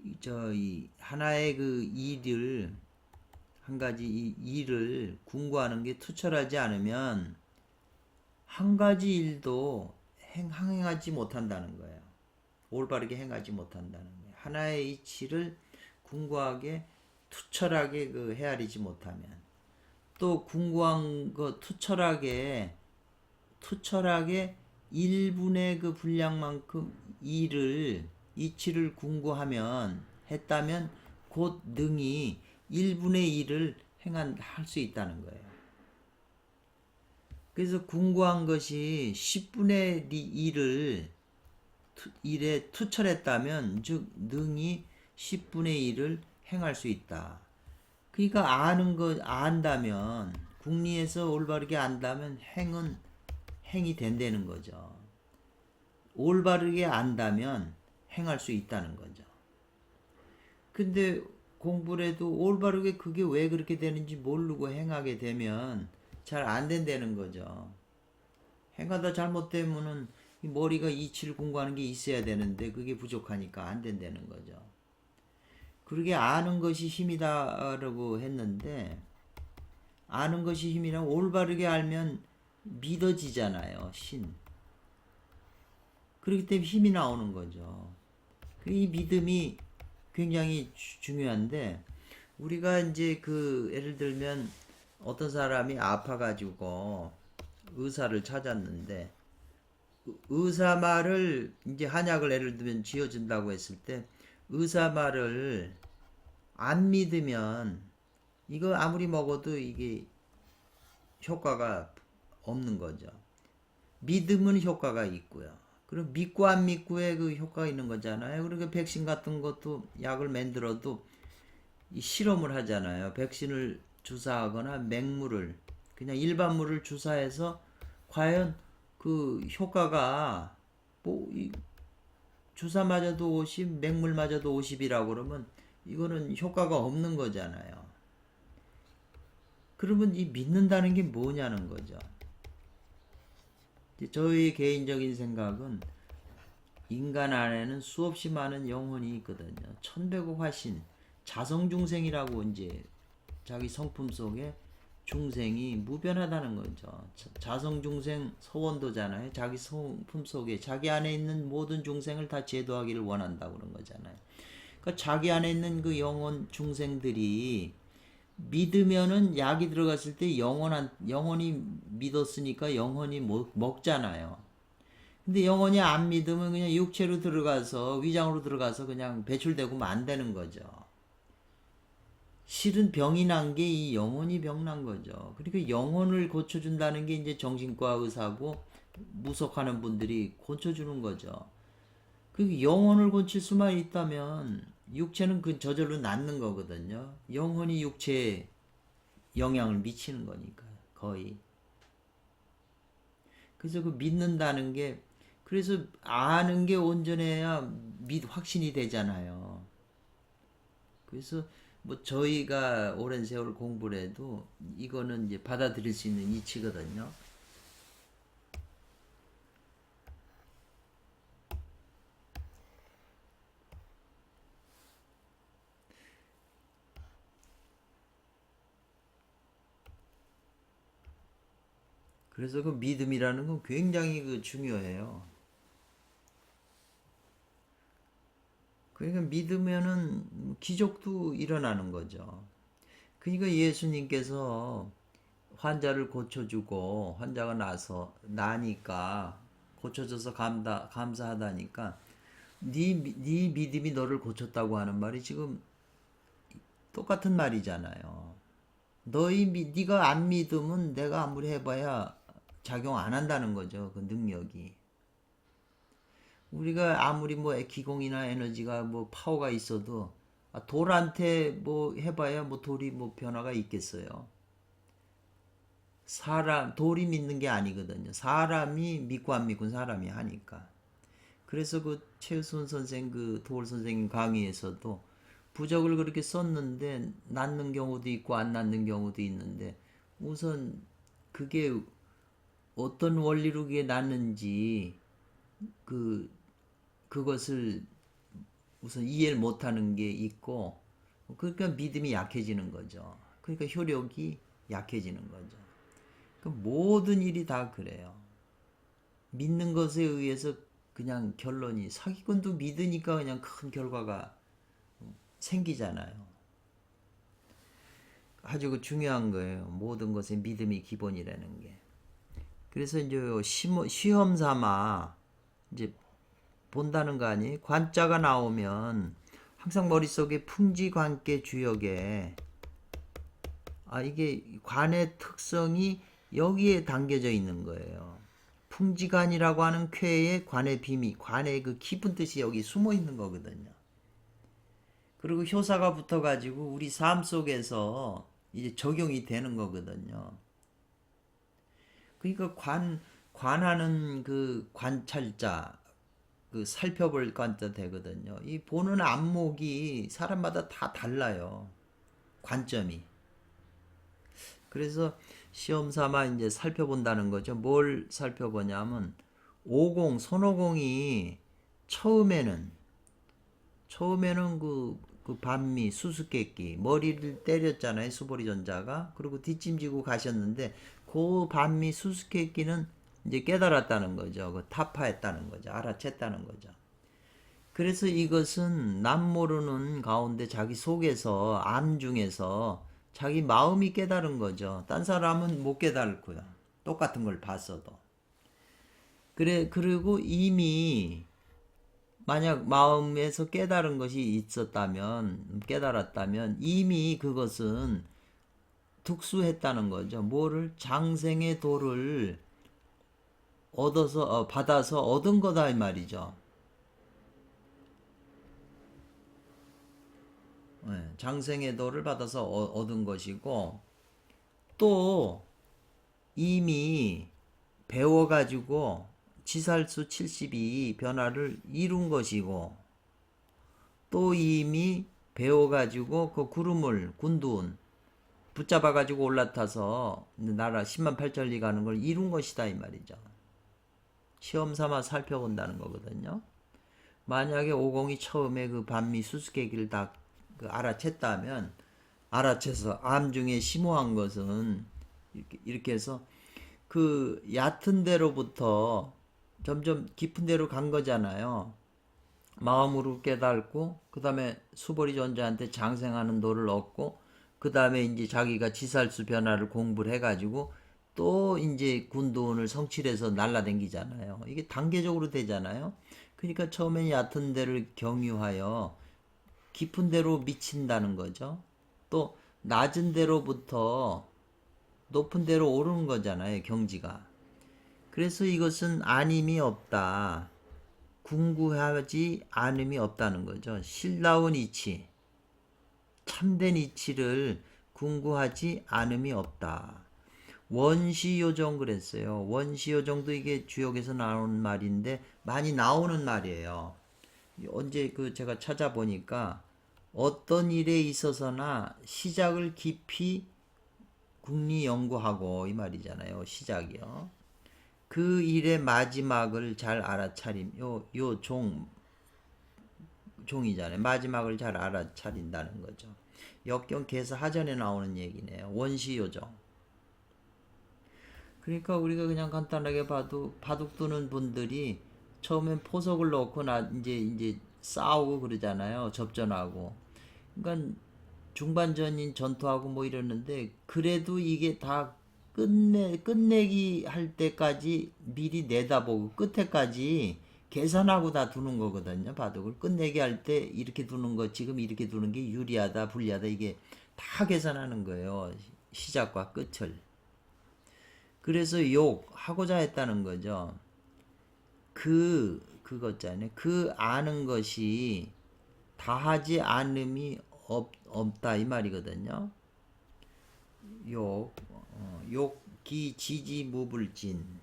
A: 이 하나의 그 일을, 한 가지 이 일을 궁구하는 게 투철하지 않으면 한 가지 일도 행하지 못한다는 거예요. 올바르게 행하지 못한다는 거예요. 하나의 이치를 궁구하게 투철하게 그 헤아리지 못하면, 또 궁구한 거 투철하게 1분의 그 분량만큼 이치를 궁구하면 했다면 곧 능히 1분의 1을 할 수 있다는 거예요. 그래서 궁구한 것이 10분의 1에 투철했다면 즉 능히 10분의 1을 행할 수 있다. 그러니까 안다면, 궁리에서 올바르게 안다면 행이 된다는 거죠. 올바르게 안다면 행할 수 있다는 거죠. 근데 공부를 해도 올바르게 그게 왜 그렇게 되는지 모르고 행하게 되면 잘 안 된다는 거죠. 행하다 잘못되면은 머리가 이치를 공부하는 게 있어야 되는데 그게 부족하니까 안 된다는 거죠. 그러게 아는 것이 힘이다라고 했는데, 아는 것이 힘이라 올바르게 알면 믿어지잖아요. 그렇기 때문에 힘이 나오는 거죠. 이 믿음이 굉장히 중요한데, 우리가 이제 예를 들면 어떤 사람이 아파가지고 의사를 찾았는데, 의사 말을 이제 한약을 예를 들면 지어준다고 했을 때 의사 말을 안 믿으면 이거 아무리 먹어도 이게 효과가 없는 거죠. 믿음은 효과가 있고요. 그리고 믿고 안 믿고의 그 효과가 있는 거잖아요. 그러니까 백신 같은 것도 약을 만들어도 실험을 하잖아요. 백신을 주사하거나 맹물을, 그냥 일반 물을 주사해서 과연 그 효과가 뭐 주사 맞아도 50, 맹물 맞아도 50이라고 그러면 이거는 효과가 없는 거잖아요. 그러면 이 믿는다는 게 뭐냐는 거죠. 저의 개인적인 생각은 인간 안에는 수없이 많은 영혼이 있거든요. 천백억 화신, 자성중생이라고 이제 자기 성품 속에 중생이 무변하다는 거죠. 자성중생 서원도잖아요. 자기 성품 속에 자기 안에 있는 모든 중생을 다 제도하기를 원한다고 그런 거잖아요. 그러니까 자기 안에 있는 그 영혼 중생들이 믿으면은 약이 들어갔을 때 영혼이 믿었으니까 영혼이 먹잖아요. 근데 영혼이 안 믿으면 그냥 육체로 들어가서 위장으로 들어가서 그냥 배출되고 안 되는 거죠. 실은 병이 난 게 이 영혼이 병난 거죠. 그러니까 영혼을 고쳐준다는 게 이제 정신과 의사고 무속하는 분들이 고쳐주는 거죠. 그 영혼을 고칠 수만 있다면 육체는 그 저절로 낫는 거거든요. 영혼이 육체에 영향을 미치는 거니까 거의. 그래서 그 믿는다는 게, 그래서 아는 게 온전해야 확신이 되잖아요. 그래서 뭐 저희가 오랜 세월 공부를 해도 이거는 이제 받아들일 수 있는 이치거든요. 그래서 그 믿음이라는 건 굉장히 중요해요. 그러니까 믿으면은 기적도 일어나는 거죠. 그러니까 예수님께서 환자를 고쳐주고 환자가 나니까 고쳐져서 감사하다니까 네 믿음이 너를 고쳤다고 하는 말이 지금 똑같은 말이잖아요. 네가 안 믿으면 내가 아무리 해봐야 작용 안 한다는 거죠. 그 능력이. 우리가 아무리 뭐 기공이나 에너지가 뭐 파워가 있어도 돌한테 뭐 해봐야 뭐 돌이 뭐 변화가 있겠어요. 돌이 믿는 게 아니거든요. 사람이 믿고 안 믿고 사람이 하니까. 그래서 최우순 선생 돌 선생님 강의에서도 부적을 그렇게 썼는데 낫는 경우도 있고 안 낫는 경우도 있는데, 우선 그게 어떤 원리로 그게 낫는지 그것을 우선 이해를 못하는 게 있고, 그러니까 믿음이 약해지는 거죠. 그러니까 효력이 약해지는 거죠. 그 모든 일이 다 그래요. 믿는 것에 의해서 그냥 결론이, 사기꾼도 믿으니까 그냥 큰 결과가 생기잖아요. 아주 그 중요한 거예요. 모든 것에 믿음이 기본이라는 게. 그래서 이제 시험 삼아 이제 본다는 거 아니에요? 관자가 나오면 항상 머릿속에 풍지관계 주역에 이게 관의 특성이 여기에 담겨져 있는 거예요. 풍지관이라고 하는 쾌의 관의 비밀, 관의 그 깊은 뜻이 여기 숨어 있는 거거든요. 그리고 효사가 붙어가지고 우리 삶 속에서 이제 적용이 되는 거거든요. 그러니까 관하는 그 관찰자, 그 살펴볼 관자 되거든요. 이 보는 안목이 사람마다 다 달라요. 관점이. 그래서 시험 삼아 이제 살펴본다는 거죠. 뭘 살펴보냐면 손오공이 처음에는 그 반미 수수께끼 머리를 때렸잖아요. 수보리 전자가. 그리고 뒷짐지고 가셨는데 그 반미 수수께끼는 이제 깨달았다는 거죠. 그 타파했다는 거죠. 알아챘다는 거죠. 그래서 이것은 남 모르는 가운데 자기 속에서 암중에서 자기 마음이 깨달은 거죠. 딴 사람은 못 깨달을 거야. 똑같은 걸 봤어도. 그리고 이미 만약 마음에서 깨달은 것이 깨달았다면 이미 그것은 득수했다는 거죠. 뭐를? 장생의 도를 받아서 얻은 거다 이 말이죠. 네, 장생의 도를 받아서 얻은 것이고, 또 이미 배워가지고 지살수 72 변화를 이룬 것이고, 또 이미 배워가지고 그 구름을 군두운 붙잡아가지고 올라타서 나라 10만 8천리 가는 걸 이룬 것이다 이 말이죠. 시험 삼아 살펴본다는 거거든요. 만약에 오공이 처음에 그 반미 수수께끼를 다 알아챘다면, 알아채서 암중에 심오한 것은 이렇게 해서 그 얕은 데로부터 점점 깊은 데로 간 거잖아요. 마음으로 깨닫고 그 다음에 수보리 존재한테 장생하는 도를 얻고 그 다음에 이제 자기가 지살수 변화를 공부를 해가지고 또 이제 군도원을 성취해서 날라댕기잖아요. 이게 단계적으로 되잖아요. 그러니까 처음엔 얕은 데를 경유하여 깊은 데로 미친다는 거죠. 또 낮은 데로부터 높은 데로 오르는 거잖아요. 경지가. 그래서 이것은 아님이 없다. 궁구하지 않음이 없다는 거죠. 신라운 이치, 참된 이치를 궁구하지 않음이 없다. 원시요정 그랬어요. 원시요정도 이게 주역에서 나오는 말인데 많이 나오는 말이에요. 언제 제가 찾아보니까 어떤 일에 있어서나 시작을 깊이 궁리 연구하고 이 말이잖아요. 시작이요. 그 일의 마지막을 잘 알아차림. 종이잖아요. 마지막을 잘 알아차린다는 거죠. 역경계서 하전에 나오는 얘기네요. 원시요정. 그러니까 우리가 그냥 간단하게 봐도 바둑 두는 분들이 처음엔 포석을 넣고 이제 싸우고 그러잖아요. 접전하고. 그러니까 중반전인 전투하고 뭐 이러는데 그래도 이게 다 끝내기 할 때까지 미리 내다보고 끝에까지 계산하고 다 두는 거거든요. 바둑을 끝내기 할 때 이렇게 두는 거 지금 이렇게 두는 게 유리하다 불리하다 이게 다 계산하는 거예요. 시작과 끝을. 그래서 하고자 했다는 거죠. 그거 있잖아요. 그 아는 것이 다하지 않음이 없다 이 말이거든요. 욕기 지지 무불진.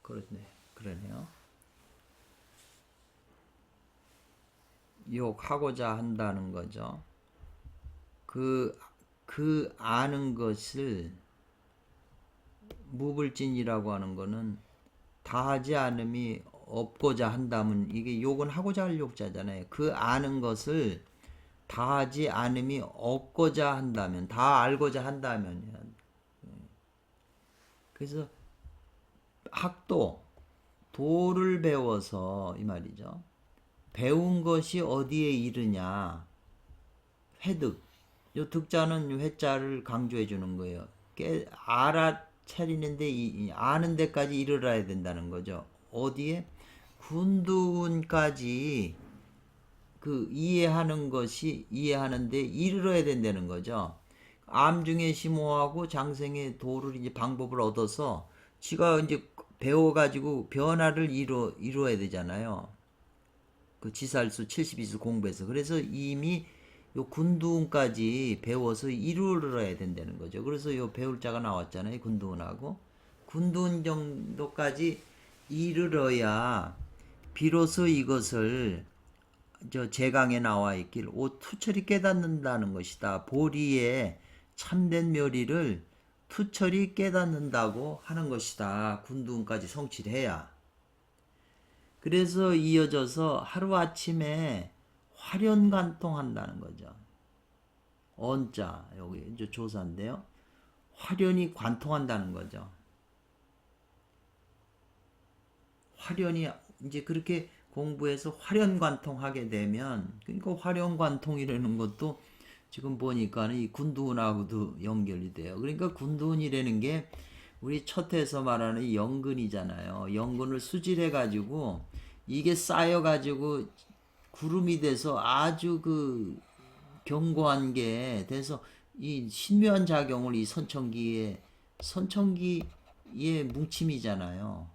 A: 그렇네. 그러네요. 욕하고자 한다는 거죠. 그, 그 아는 것을 무불진이라고 하는 거는 다하지 않음이 없고자 한다면 이게 욕은 하고자 할 욕자잖아요. 그 아는 것을 다하지 않음이 없고자 한다면, 다 알고자 한다면이요. 그래서 학도, 도를 배워서 이 말이죠. 배운 것이 어디에 이르냐. 회득. 요 득자는 회자를 강조해 주는 거예요. 알아차리는데 아는 데까지 이르러야 된다는 거죠. 어디에? 군두운까지 그 이해하는 것이 이해하는데 이르러야 된다는 거죠. 암중에 심호하고 장생의 도를 이제 방법을 얻어서 지가 이제 배워가지고 변화를 이루어야 되잖아요. 그 지살수 72수 공부해서. 그래서 이미 요 군두운까지 배워서 이루어야 된다는 거죠. 그래서 요 배울 자가 나왔잖아요. 군두운하고. 군두운 정도까지 이르러야 비로소 이것을 저 제강에 나와 있길 오 투철이 깨닫는다는 것이다. 보리의 참된 묘리를 투철이 깨닫는다고 하는 것이다. 군두운까지 성취를 해야. 그래서 이어져서 하루아침에 화련관통한다는 거죠. 언자 여기 이제 조사인데요. 화련이 관통한다는 거죠. 화련이 이제 그렇게 공부해서 화련관통하게 되면 그러니까 화련관통이라는 것도 지금 보니까 이 군두운하고도 연결이 돼요. 그러니까 군두운이라는 게 우리 첫에서 말하는 영근이잖아요. 영근을 수질해 가지고 이게 쌓여 가지고 구름이 돼서 아주 그 견고한 게 돼서 이 신묘한 작용을 이 선천기의 뭉침이잖아요.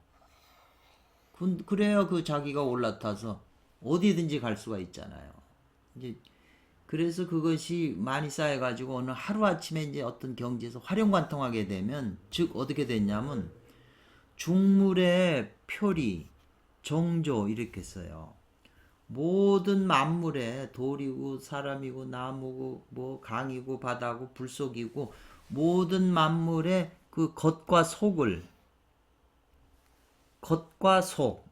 A: 그래야 그 자기가 올라타서 어디든지 갈 수가 있잖아요. 이제 그래서 그것이 많이 쌓여가지고 어느 하루아침에 이제 어떤 경지에서 활용관통하게 되면 즉 어떻게 됐냐면 중물의 표리, 정조 이렇게 써요. 모든 만물에 돌이고 사람이고 나무고 뭐 강이고 바다고 불속이고 모든 만물의 그 겉과 속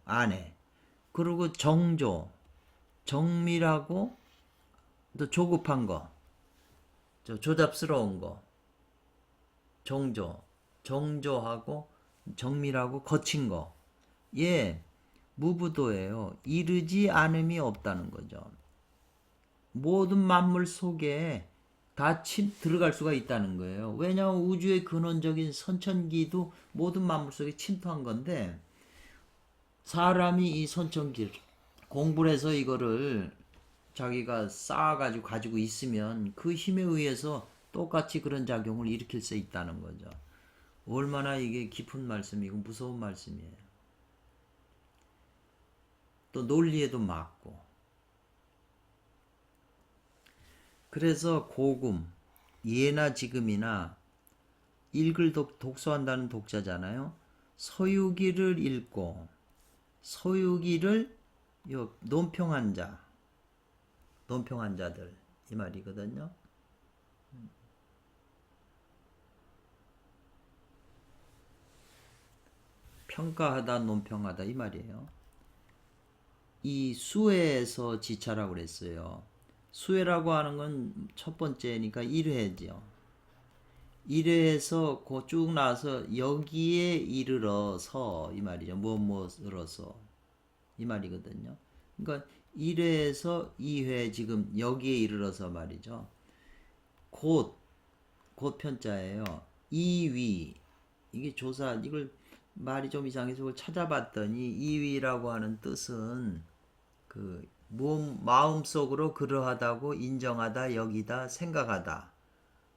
A: 안에 그리고 정조 정밀하고 또 조급한 거 조잡스러운 거 정조하고 정밀하고 거친 거 예 무부도예요. 이르지 않음이 없다는 거죠. 모든 만물 속에 다 들어갈 수가 있다는 거예요. 왜냐하면 우주의 근원적인 선천기도 모든 만물 속에 침투한 건데 사람이 이 선천기를 공부를 해서 이거를 자기가 쌓아가지고 가지고 있으면 그 힘에 의해서 똑같이 그런 작용을 일으킬 수 있다는 거죠. 얼마나 이게 깊은 말씀이고 무서운 말씀이에요. 또 논리에도 맞고. 그래서 고금, 예나 지금이나 읽을 독서한다는 독자잖아요. 서유기를 읽고 서유기를 논평한 자들 이 말이거든요. 평가하다 논평하다 이 말이에요. 이 수회에서 지차라고 그랬어요. 수회라고 하는 건 첫 번째니까 1회죠. 1회에서 쭉 나와서 여기에 이르러서 이 말이죠. 무엇으로서 이 말이거든요. 그러니까 1회에서 2회 지금 여기에 이르러서 말이죠. 곧 편자예요. 2위 이게 조사 이걸 말이 좀 이상해서 그걸 찾아봤더니 2위라고 하는 뜻은 그 마음속으로 그러하다고 인정하다 여기다 생각하다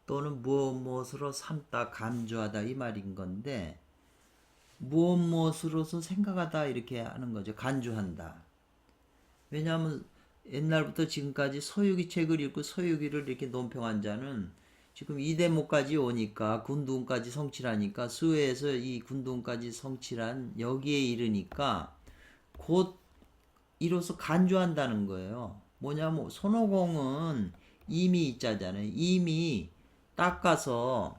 A: 또는 무엇으로 삼다 간주하다 이 말인 건데 무엇으로서 생각하다 이렇게 하는 거죠. 간주한다. 왜냐하면 옛날부터 지금까지 서유기 책을 읽고 서유기를 이렇게 논평한 자는 지금 이 대목까지 오니까 군두음까지 성취하니까 수에서 이 군두음까지 성취한 여기에 이르니까 곧 이로써 간주한다는 거예요. 뭐냐면 손오공은 이미 있자잖아요. 이미 닦아서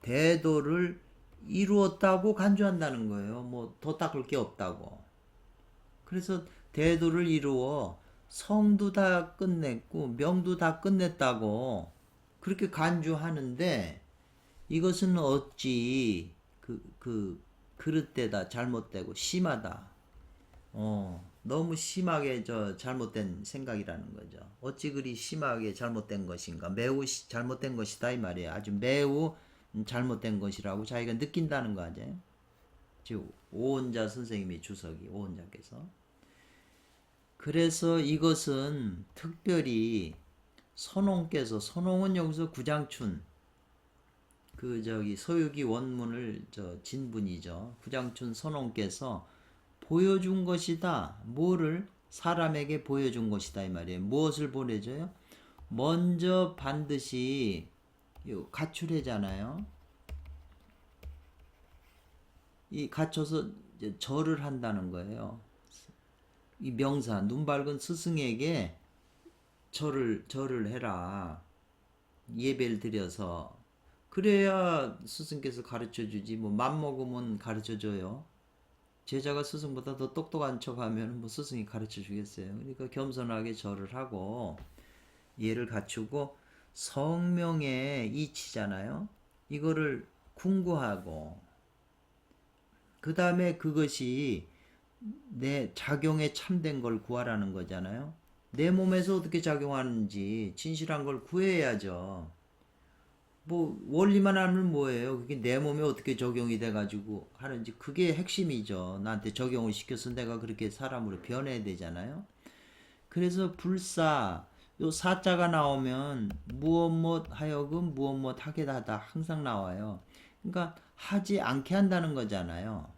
A: 대도를 이루었다고 간주한다는 거예요. 뭐 더 닦을 게 없다고. 그래서 대도를 이루어 성도 다 끝냈고 명도 다 끝냈다고 그렇게 간주하는데 이것은 어찌 그릇되다 잘못되고 심하다. 너무 심하게 잘못된 생각이라는 거죠. 어찌 그리 심하게 잘못된 것인가? 매우 잘못된 것이다 이 말이에요. 아주 매우 잘못된 것이라고 자기가 느낀다는 거 아니에요? 즉 오은자 선생님의 주석이 오은자께서. 그래서 이것은 특별히 선홍은 여기서 구장춘 서유기 원문을 진분이죠. 구장춘 선홍께서 보여준 것이다. 뭐를 사람에게 보여준 것이다 이 말이에요. 무엇을 보내줘요? 먼저 반드시 가출해잖아요. 이 갖춰서 절을 한다는 거예요. 이 명사 눈 밝은 스승에게 절을 해라. 예배를 드려서 그래야 스승께서 가르쳐 주지. 뭐 맘먹으면 가르쳐 줘요. 제자가 스승보다 더 똑똑한 척하면 뭐 스승이 가르쳐 주겠어요. 그러니까 겸손하게 절을 하고 예를 갖추고 성명의 이치잖아요. 이거를 궁구하고 그 다음에 그것이 내 작용에 참된 걸 구하라는 거잖아요. 내 몸에서 어떻게 작용하는지 진실한 걸 구해야죠. 뭐 원리만 하면 뭐예요? 그게 내 몸에 어떻게 적용이 돼가지고 하는지 그게 핵심이죠. 나한테 적용을 시켜서 내가 그렇게 사람으로 변해야 되잖아요. 그래서 불사 요 사자가 나오면 무엇 하여금 무엇 하게 하다 항상 나와요. 그러니까 하지 않게 한다는 거잖아요.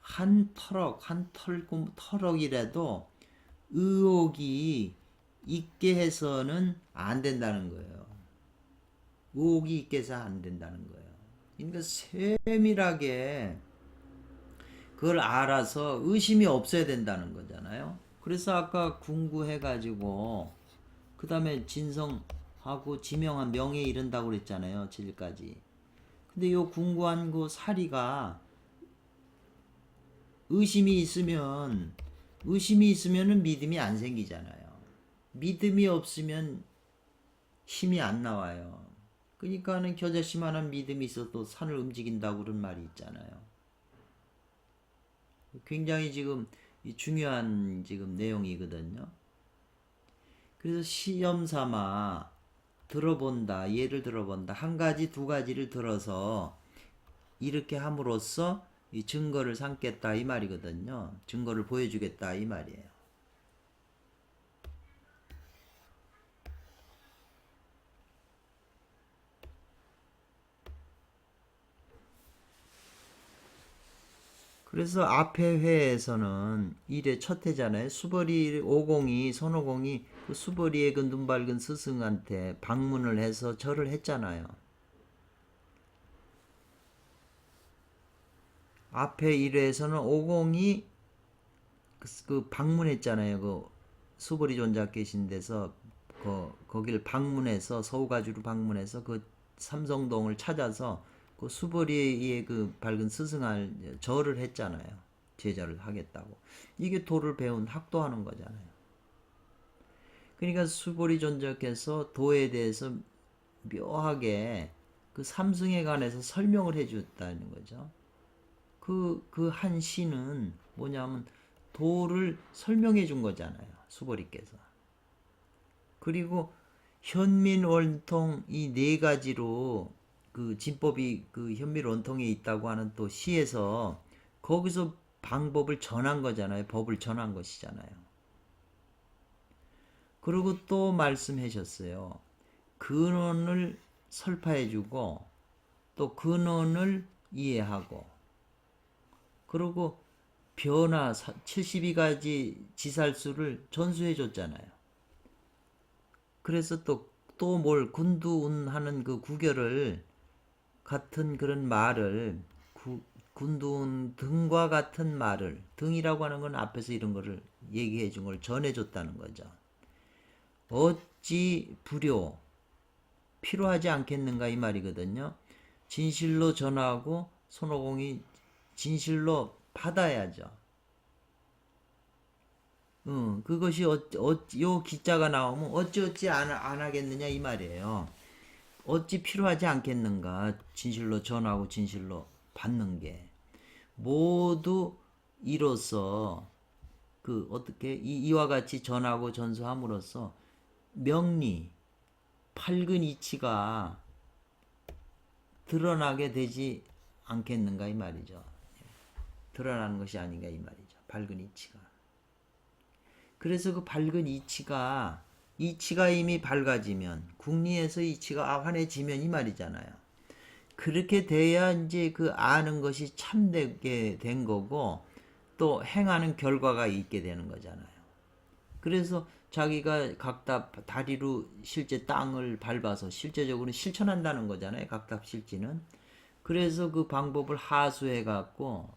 A: 한 털럭이라도 의혹이 있게 해서는 안 된다는 거예요. 의혹이 있게 해서 안 된다는 거예요. 그러니까 세밀하게 그걸 알아서 의심이 없어야 된다는 거잖아요. 그래서 아까 궁구해가지고 그 다음에 진성하고 지명한 명예에 이른다고 그랬잖아요. 7까지. 근데 요 궁구한 그 사리가 의심이 있으면은 믿음이 안 생기잖아요. 믿음이 없으면 힘이 안 나와요. 그러니까는 겨자씨만한 믿음이 있어도 산을 움직인다고 그런 말이 있잖아요. 굉장히 지금 중요한 지금 내용이거든요. 그래서 시험 삼아 들어본다. 예를 들어본다. 한 가지 두 가지를 들어서 이렇게 함으로써 이 증거를 삼겠다 이 말이거든요. 증거를 보여주겠다 이 말이에요. 그래서 앞에 회에서는 1회 첫 회잖아요. 수벌이 손오공이 그 수벌이의 그 눈 밝은 스승한테 방문을 해서 절을 했잖아요. 앞에 1회에서는 오공이 그 방문했잖아요. 그 수벌이 존자 계신 데서 거기를 방문해서 서우가주로 방문해서 그 삼성동을 찾아서 그 수벌이의 그 밝은 스승을 절을 했잖아요. 제자를 하겠다고. 이게 도를 배운 학도하는 거잖아요. 그러니까 수벌이 존자께서 도에 대해서 묘하게 그 삼승에 관해서 설명을 해줬다는 거죠. 그 한 시는 뭐냐면 도를 설명해 준 거잖아요. 수벌이께서. 그리고 현민원통 이 네 가지로 그 진법이 그 현밀원통에 있다고 하는 또 시에서 거기서 방법을 전한 거잖아요. 법을 전한 것이잖아요. 그리고 또 말씀하셨어요. 근원을 설파해주고 또 근원을 이해하고 그리고 변화 72가지 지살수를 전수해 줬잖아요. 그래서 또 또 뭘 군두운 하는 그 구결을 같은 그런 말을 군두운 등과 같은 말을 등이라고 하는 건 앞에서 이런 거를 얘기해 준 걸 전해 줬다는 거죠. 어찌 불효 필요하지 않겠는가 이 말이거든요. 진실로 전하고 손오공이 진실로 받아야죠. 그것이 요 기자가 나오면 어찌 안 하겠느냐 이 말이에요. 어찌 필요하지 않겠는가 진실로 전하고 진실로 받는 게 모두 이로써 그 어떻게 이와 같이 전하고 전수함으로써 명리 밝은 이치가 드러나게 되지 않겠는가 이 말이죠. 드러나는 것이 아닌가 이 말이죠. 밝은 이치가. 그래서 그 밝은 이치가 이미 밝아지면 국리에서 이치가 환해지면 이 말이잖아요. 그렇게 돼야 이제 그 아는 것이 참되게 된 거고 또 행하는 결과가 있게 되는 거잖아요. 그래서 자기가 각답 다리로 실제 땅을 밟아서 실제적으로 실천한다는 거잖아요. 각답 실지는. 그래서 그 방법을 하수해 갖고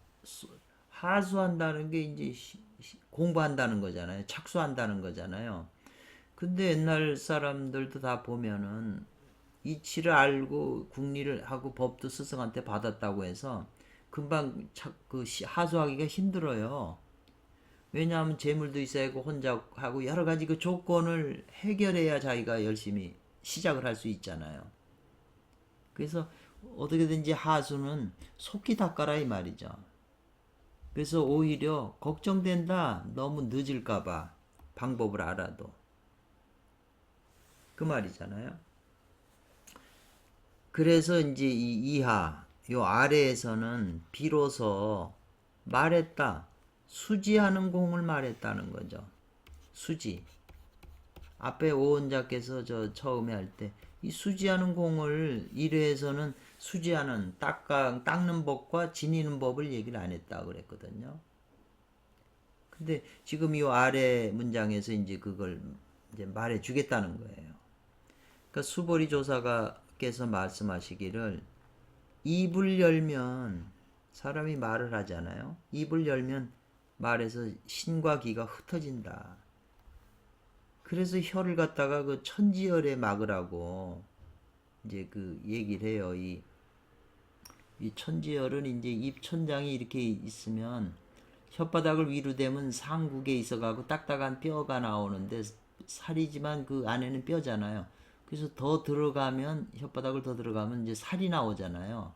A: 하수한다는 게 이제 공부한다는 거잖아요. 착수한다는 거잖아요. 근데 옛날 사람들도 다 보면은 이치를 알고 국리를 하고 법도 스승한테 받았다고 해서 금방 그 하수하기가 힘들어요. 왜냐하면 재물도 있어야 하고 혼자 하고 여러 가지 그 조건을 해결해야 자기가 열심히 시작을 할 수 있잖아요. 그래서 어떻게든지 하수는 속기 닦아라 이 말이죠. 그래서 오히려 걱정된다. 너무 늦을까봐 방법을 알아도 그 말이잖아요. 그래서 이제 이 이하 요 아래에서는 비로소 말했다. 수지하는 공을 말했다는 거죠. 수지. 앞에 오원자께서 저 처음에 할 때 이 수지하는 공을 1회에서는 수지하는 닦는 법과 지니는 법을 얘기를 안 했다 그랬거든요. 근데 지금 이 아래 문장에서 이제 그걸 이제 말해 주겠다는 거예요. 그러니까 수보리 조사가께서 말씀하시기를 입을 열면 사람이 말을 하잖아요. 입을 열면 말에서 신과 기가 흩어진다. 그래서 혀를 갖다가 그 천지열에 막으라고 이제 그 얘기를 해요. 이 천지열은 이제 입천장이 이렇게 있으면 혓바닥을 위로 대면 상국에 있어가고 딱딱한 뼈가 나오는데 살이지만 그 안에는 뼈잖아요. 그래서 더 들어가면 혓바닥을 더 들어가면 이제 살이 나오잖아요.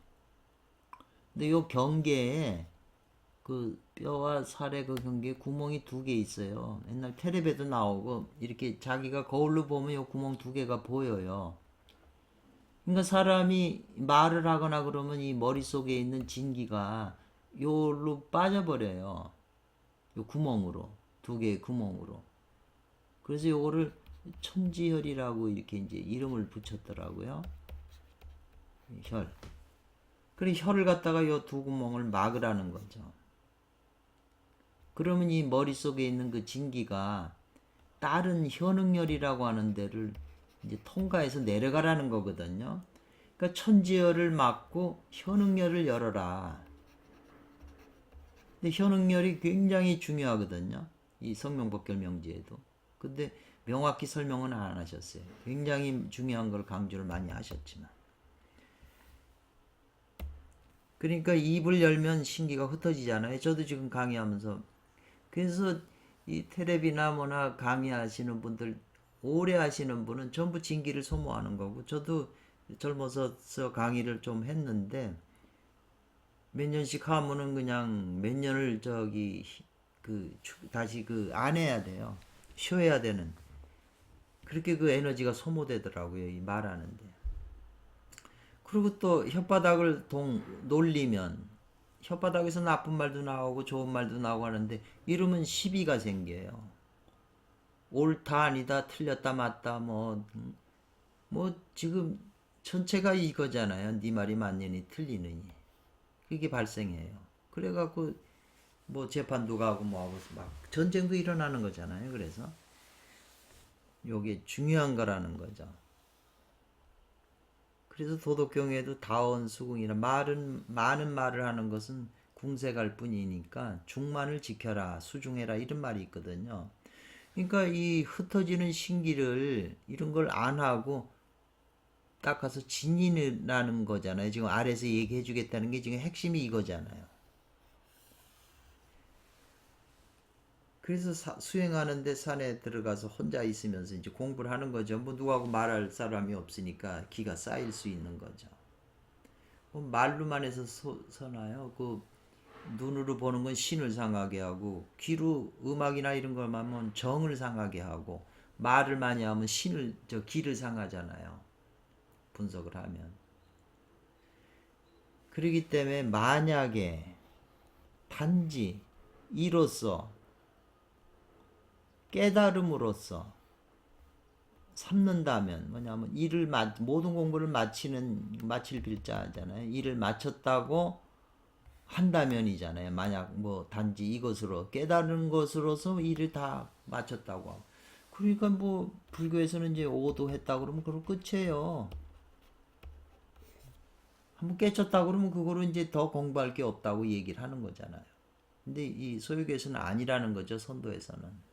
A: 근데 요 경계에 그 뼈와 살의 그 경계에 구멍이 2개 있어요. 옛날 텔레비에도 나오고 이렇게 자기가 거울로 보면 요 구멍 2개가 보여요. 그러니까 사람이 말을 하거나 그러면 이 머릿속에 있는 진기가 요로 빠져버려요. 요 구멍으로. 2개의 구멍으로. 그래서 요거를 천지혈이라고 이렇게 이제 이름을 붙였더라고요. 혈. 그래 혀를 갖다가 요 2 구멍을 막으라는 거죠. 그러면 이 머릿속에 있는 그 진기가 다른 현응열이라고 하는 데를 이제 통과해서 내려가라는 거거든요. 그러니까 천지열을 막고 현응열을 열어라. 근데 현응열이 굉장히 중요하거든요. 이 성명법결명지에도. 근데 명확히 설명은 안 하셨어요. 굉장히 중요한 걸 강조를 많이 하셨지만. 그러니까 입을 열면 신기가 흩어지잖아요. 저도 지금 강의하면서 그래서 이 텔레비나 뭐나 강의하시는 분들 오래 하시는 분은 전부 진기를 소모하는 거고 저도 젊어서 강의를 좀 했는데 몇 년씩 하면은 그냥 몇 년을 다시 안 해야 돼요. 쉬어야 되는 그렇게 그 에너지가 소모되더라고요. 이 말하는데. 그리고 또 혓바닥을 놀리면 혓바닥에서 나쁜 말도 나오고 좋은 말도 나오고 하는데 이러면 시비가 생겨요. 옳다 아니다 틀렸다 맞다 뭐 지금 전체가 이거잖아요. 네 말이 맞느니 틀리느니 그게 발생해요. 그래갖고 뭐 재판도 가고 뭐하고 막 전쟁도 일어나는 거잖아요. 그래서 요게 중요한 거라는 거죠. 그래서 도덕경에도 다언 수궁이라 말은 많은 말을 하는 것은 궁색할 뿐이니까 중만을 지켜라 수중해라 이런 말이 있거든요. 그러니까 이 흩어지는 신기를 이런 걸 안 하고 닦아서 진인이라는 거잖아요. 지금 아래서 얘기해 주겠다는 게 지금 핵심이 이거잖아요. 그래서 수행하는데 산에 들어가서 혼자 있으면서 이제 공부를 하는 거죠. 뭐 누구하고 말할 사람이 없으니까 기가 쌓일 수 있는 거죠. 뭐 말로만 해서 서나요? 그 눈으로 보는 건 신을 상하게 하고 귀로 음악이나 이런 걸만 하면 정을 상하게 하고 말을 많이 하면 신을 기를 상하잖아요. 분석을 하면. 그렇기 때문에 만약에 단지 이로써 깨달음으로써 삼는다면 뭐냐면 일을 모든 공부를 마칠 빌자잖아요. 일을 마쳤다고 한다면이잖아요. 만약 뭐 단지 이것으로 깨달은 것으로서 일을 다 마쳤다고 하고. 그러니까 뭐 불교에서는 이제 오도했다 그러면 그럼 끝이에요. 한번 깨쳤다 그러면 그거로 이제 더 공부할 게 없다고 얘기를 하는 거잖아요. 근데 이 소유교에서는 아니라는 거죠. 선도에서는.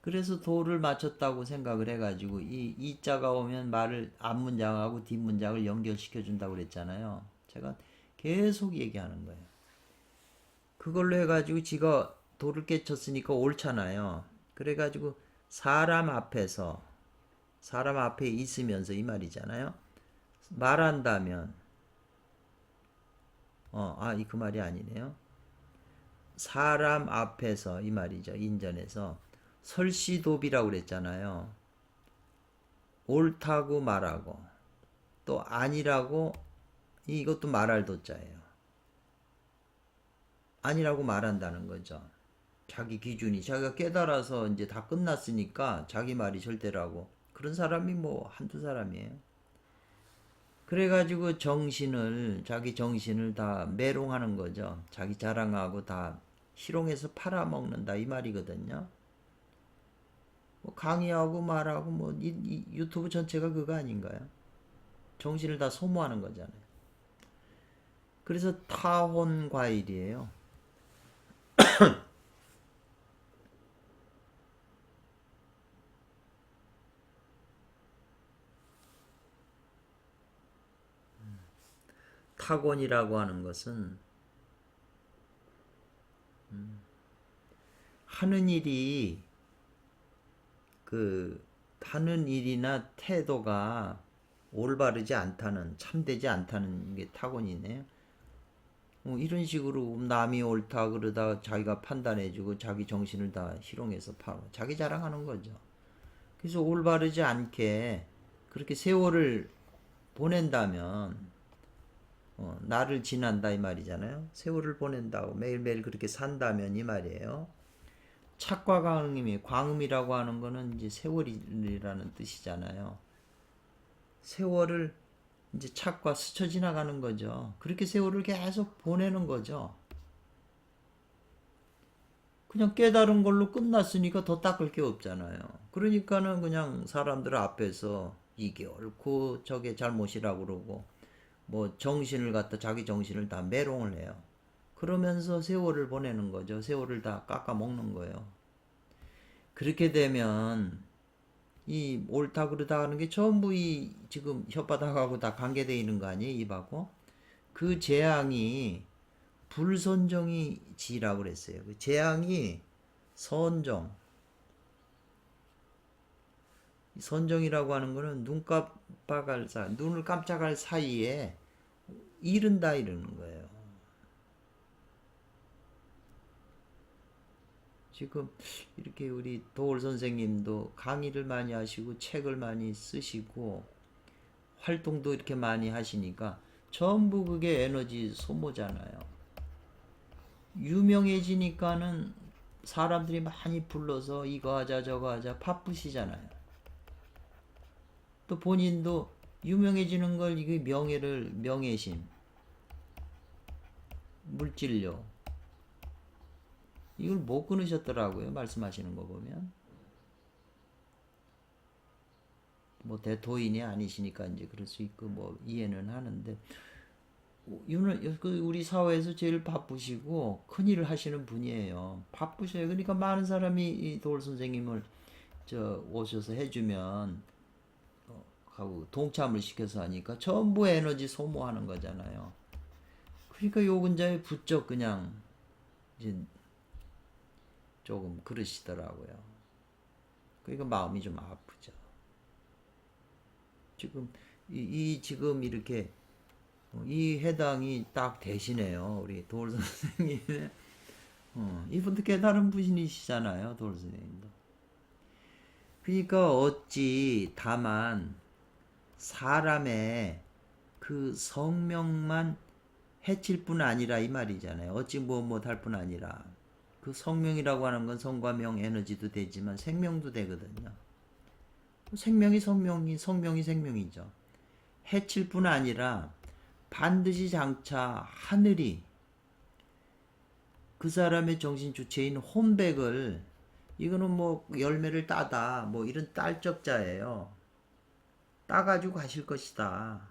A: 그래서 도를 맞췄다고 생각을 해가지고 이 이자가 오면 말을 앞문장하고 뒷문장을 연결시켜 준다고 그랬잖아요. 제가 계속 얘기하는 거예요. 그걸로 해가지고 지가 도를 깨쳤으니까 옳잖아요. 그래가지고 사람 앞에 있으면서 이 말이잖아요. 말한다면 그 말이 아니네요. 사람 앞에서 이 말이죠. 인전에서 설시도비라고 그랬잖아요. 옳다고 말하고 또 아니라고 이것도 말할 도자예요. 아니라고 말한다는 거죠. 자기 기준이 자기가 깨달아서 이제 다 끝났으니까 자기 말이 절대라고 그런 사람이 뭐 한두 사람이에요. 그래가지고 자기 정신을 다 매롱하는 거죠. 자기 자랑하고 다 희롱해서 팔아먹는다 이 말이거든요. 뭐 강의하고 말하고 뭐 이 유튜브 전체가 그거 아닌가요? 정신을 다 소모하는 거잖아요. 그래서 타혼과일이에요. 타곤이라고 하는 것은 하는 일이 하는 일이나 태도가 올바르지 않다는 참되지 않다는 게 타곤이네요. 이런 식으로 남이 옳다 그러다 자기가 판단해주고 자기 정신을 다 희롱해서 자기 자랑하는 거죠. 그래서 올바르지 않게 그렇게 세월을 보낸다면 나를 지난다 이 말이잖아요. 세월을 보낸다고 매일매일 그렇게 산다면 이 말이에요. 착과 광음이라고 하는 거는 이제 세월이라는 뜻이잖아요. 세월을 이제 착과 스쳐 지나가는 거죠. 그렇게 세월을 계속 보내는 거죠. 그냥 깨달은 걸로 끝났으니까 더 닦을 게 없잖아요. 그러니까는 그냥 사람들 앞에서 이게 옳고 저게 잘못이라고 그러고 뭐 정신을 갖다 자기 정신을 다 매롱을 해요. 그러면서 세월을 보내는 거죠. 세월을 다 깎아 먹는 거예요. 그렇게 되면 이 옳다 그르다 하는 게 전부 이 지금 혓바닥하고 다 관계되어 있는 거 아니에요? 입하고. 그 재앙이 불선정이 지라고 그랬어요. 그 재앙이 선정. 선정이라고 하는 거는 눈을 깜짝할 사이에 이른다 이러는 거예요. 지금 이렇게 우리 도올 선생님도 강의를 많이 하시고 책을 많이 쓰시고 활동도 이렇게 많이 하시니까 전부 그게 에너지 소모잖아요. 유명해지니까는 사람들이 많이 불러서 이거 하자 저거 하자 바쁘시잖아요. 또 본인도 유명해지는 걸 이게 명예심, 물질료 이걸 못 끊으셨더라고요. 말씀하시는 거 보면. 뭐 대도인이 아니시니까 이제 그럴 수 있고 뭐 이해는 하는데 우리 사회에서 제일 바쁘시고 큰일을 하시는 분이에요. 바쁘셔요. 그러니까 많은 사람이 이 도울 선생님을 오셔서 해주면 하고 동참을 시켜서 하니까 전부 에너지 소모하는 거잖아요. 그러니까 요 근자에 부쩍 그냥 이제 조금 그러시더라고요. 그러니까 마음이 좀 아프죠. 지금 지금 이렇게 이 해당이 딱 되시네요. 우리 도울 선생님의 이분도 깨달은 분이시잖아요. 도울 선생님도. 그러니까 어찌 다만 사람의 그 성명만 해칠 뿐 아니라 이 말이잖아요. 어찌 할 뿐 아니라 그 성명이라고 하는 건 성과 명 에너지도 되지만 생명도 되거든요. 생명이 생명이죠. 해칠 뿐 아니라 반드시 장차 하늘이 그 사람의 정신 주체인 혼백을 이거는 뭐 열매를 따다 뭐 이런 딸적자예요. 따가지고 가실 것이다.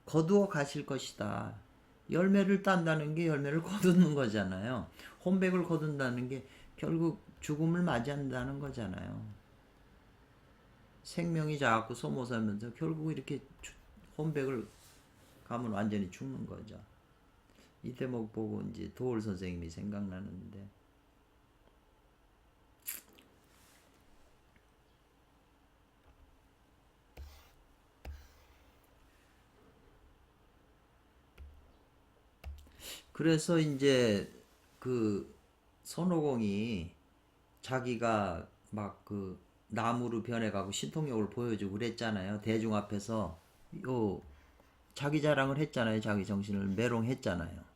A: 거두어 가실 것이다. 열매를 딴다는 게 열매를 거두는 거잖아요. 혼백을 거둔다는 게 결국 죽음을 맞이한다는 거잖아요. 생명이 자꾸 소모사면서 결국 이렇게 혼백을 가면 완전히 죽는 거죠. 이 대목 보고 이제 도울 선생님이 생각나는데 그래서 이제 그 손오공이 자기가 막 그 나무로 변해가고 신통력을 보여주고 그랬잖아요. 대중 앞에서 요 자기 자랑을 했잖아요. 자기 정신을 메롱했잖아요.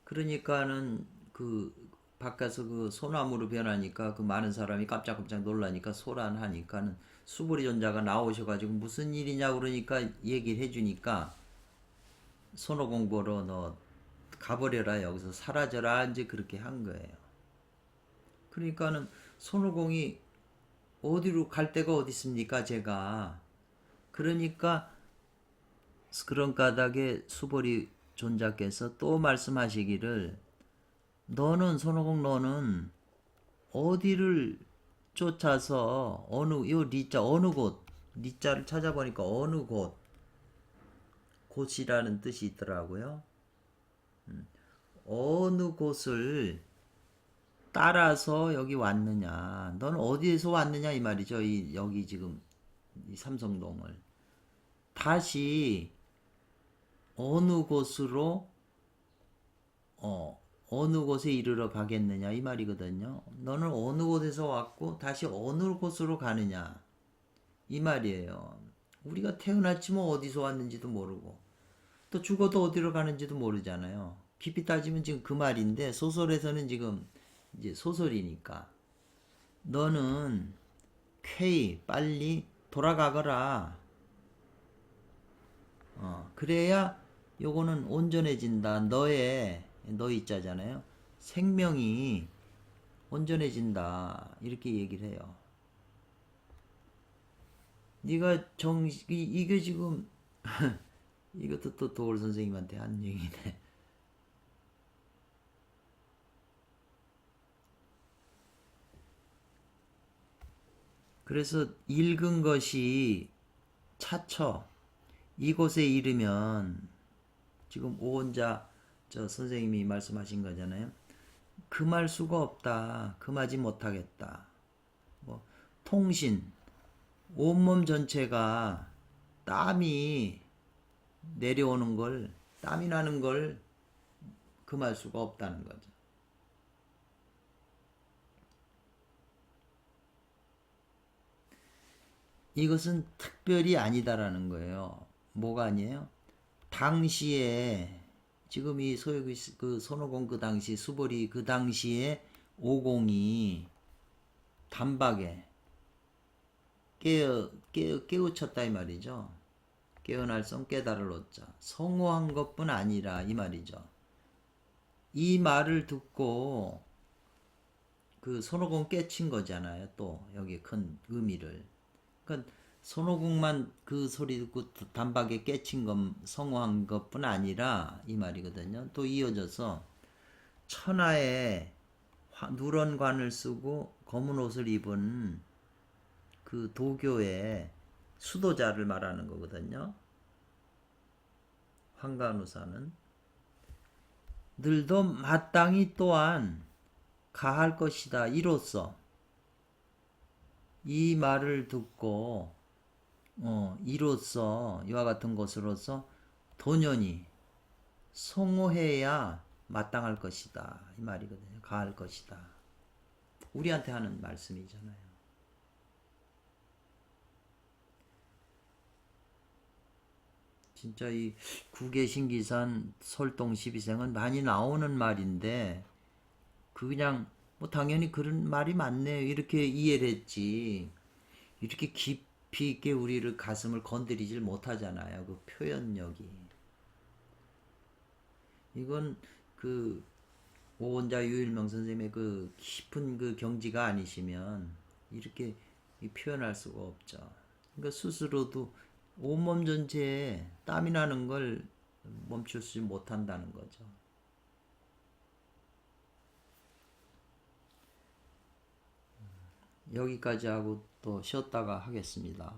A: 그러니까는 그 바깥에서 그 소나무로 변하니까 그 많은 사람이 깜짝깜짝 놀라니까 소란하니까는 수보리 존자가 나오셔가지고 무슨 일이냐 그러니까 얘기를 해주니까 손오공 보러 너 가버려라 여기서 사라져라 이제 그렇게 한 거예요. 그러니까는 손오공이 어디로 갈 데가 어디 있습니까 제가. 그러니까 그런 까닭에 수보리 존자께서 또 말씀하시기를 너는 손오공 너는 어디를 쫓아서 요 리자 어느 곳 리자를 찾아보니까 어느 곳이라는 뜻이 있더라고요. 어느 곳을 따라서 여기 왔느냐 너는 어디에서 왔느냐 이 말이죠. 여기 지금 이 삼성동을 다시 어느 곳으로 어느 곳에 이르러 가겠느냐 이 말이거든요. 너는 어느 곳에서 왔고 다시 어느 곳으로 가느냐 이 말이에요. 우리가 태어났지 뭐 어디서 왔는지도 모르고 또 죽어도 어디로 가는지도 모르잖아요. 깊이 따지면 지금 그 말인데 소설에서는 지금 이제 소설이니까 너는 쾌히 빨리 돌아가거라. 그래야 요거는 온전해진다. 너 있자잖아요. 생명이 온전해진다. 이렇게 얘기를 해요. 네가 이게 지금 이것도 또 도울 선생님한테 한 얘기네. 그래서 읽은 것이 차처 이곳에 이르면 지금 오혼자 선생님이 말씀하신 거잖아요. 금할 수가 없다. 금하지 못하겠다. 뭐 통신 온몸 전체가 땀이 내려오는 걸 땀이 나는 걸 금할 수가 없다는 거죠. 이것은 특별히 아니다라는 거예요. 뭐가 아니에요? 당시에 지금 이 소유기 그 손오공 그 당시 수보리 그 당시에 오공이 단박에 깨우쳤다 이 말이죠. 깨어날 성 깨달을 얻자. 성호한 것뿐 아니라 이 말이죠. 이 말을 듣고 그 손오공 깨친 거잖아요. 또 여기 큰 의미를. 그러니까 손오공만 그 소리 듣고 단박에 깨친 것, 성공한 것뿐 아니라 이 말이거든요. 또 이어져서 천하에 누런 관을 쓰고 검은 옷을 입은 그 도교의 수도자를 말하는 거거든요. 황간우사는 늘도 마땅히 또한 가할 것이다. 이로써 이 말을 듣고 이로써 이와 같은 것으로서 도년이 성호해야 마땅할 것이다. 이 말이거든요. 가할 것이다. 우리한테 하는 말씀이잖아요. 진짜 이 구계신기산 설동 12생은 많이 나오는 말인데 그냥 뭐 당연히 그런 말이 맞네요. 이렇게 이해를 했지. 이렇게 깊이 있게 우리를 가슴을 건드리질 못하잖아요. 그 표현력이. 이건 그 오원자 유일명 선생님의 그 깊은 그 경지가 아니시면 이렇게 표현할 수가 없죠. 그러니까 스스로도 온몸 전체에 땀이 나는 걸 멈출 수 못한다는 거죠. 여기까지 하고 또 쉬었다가 하겠습니다.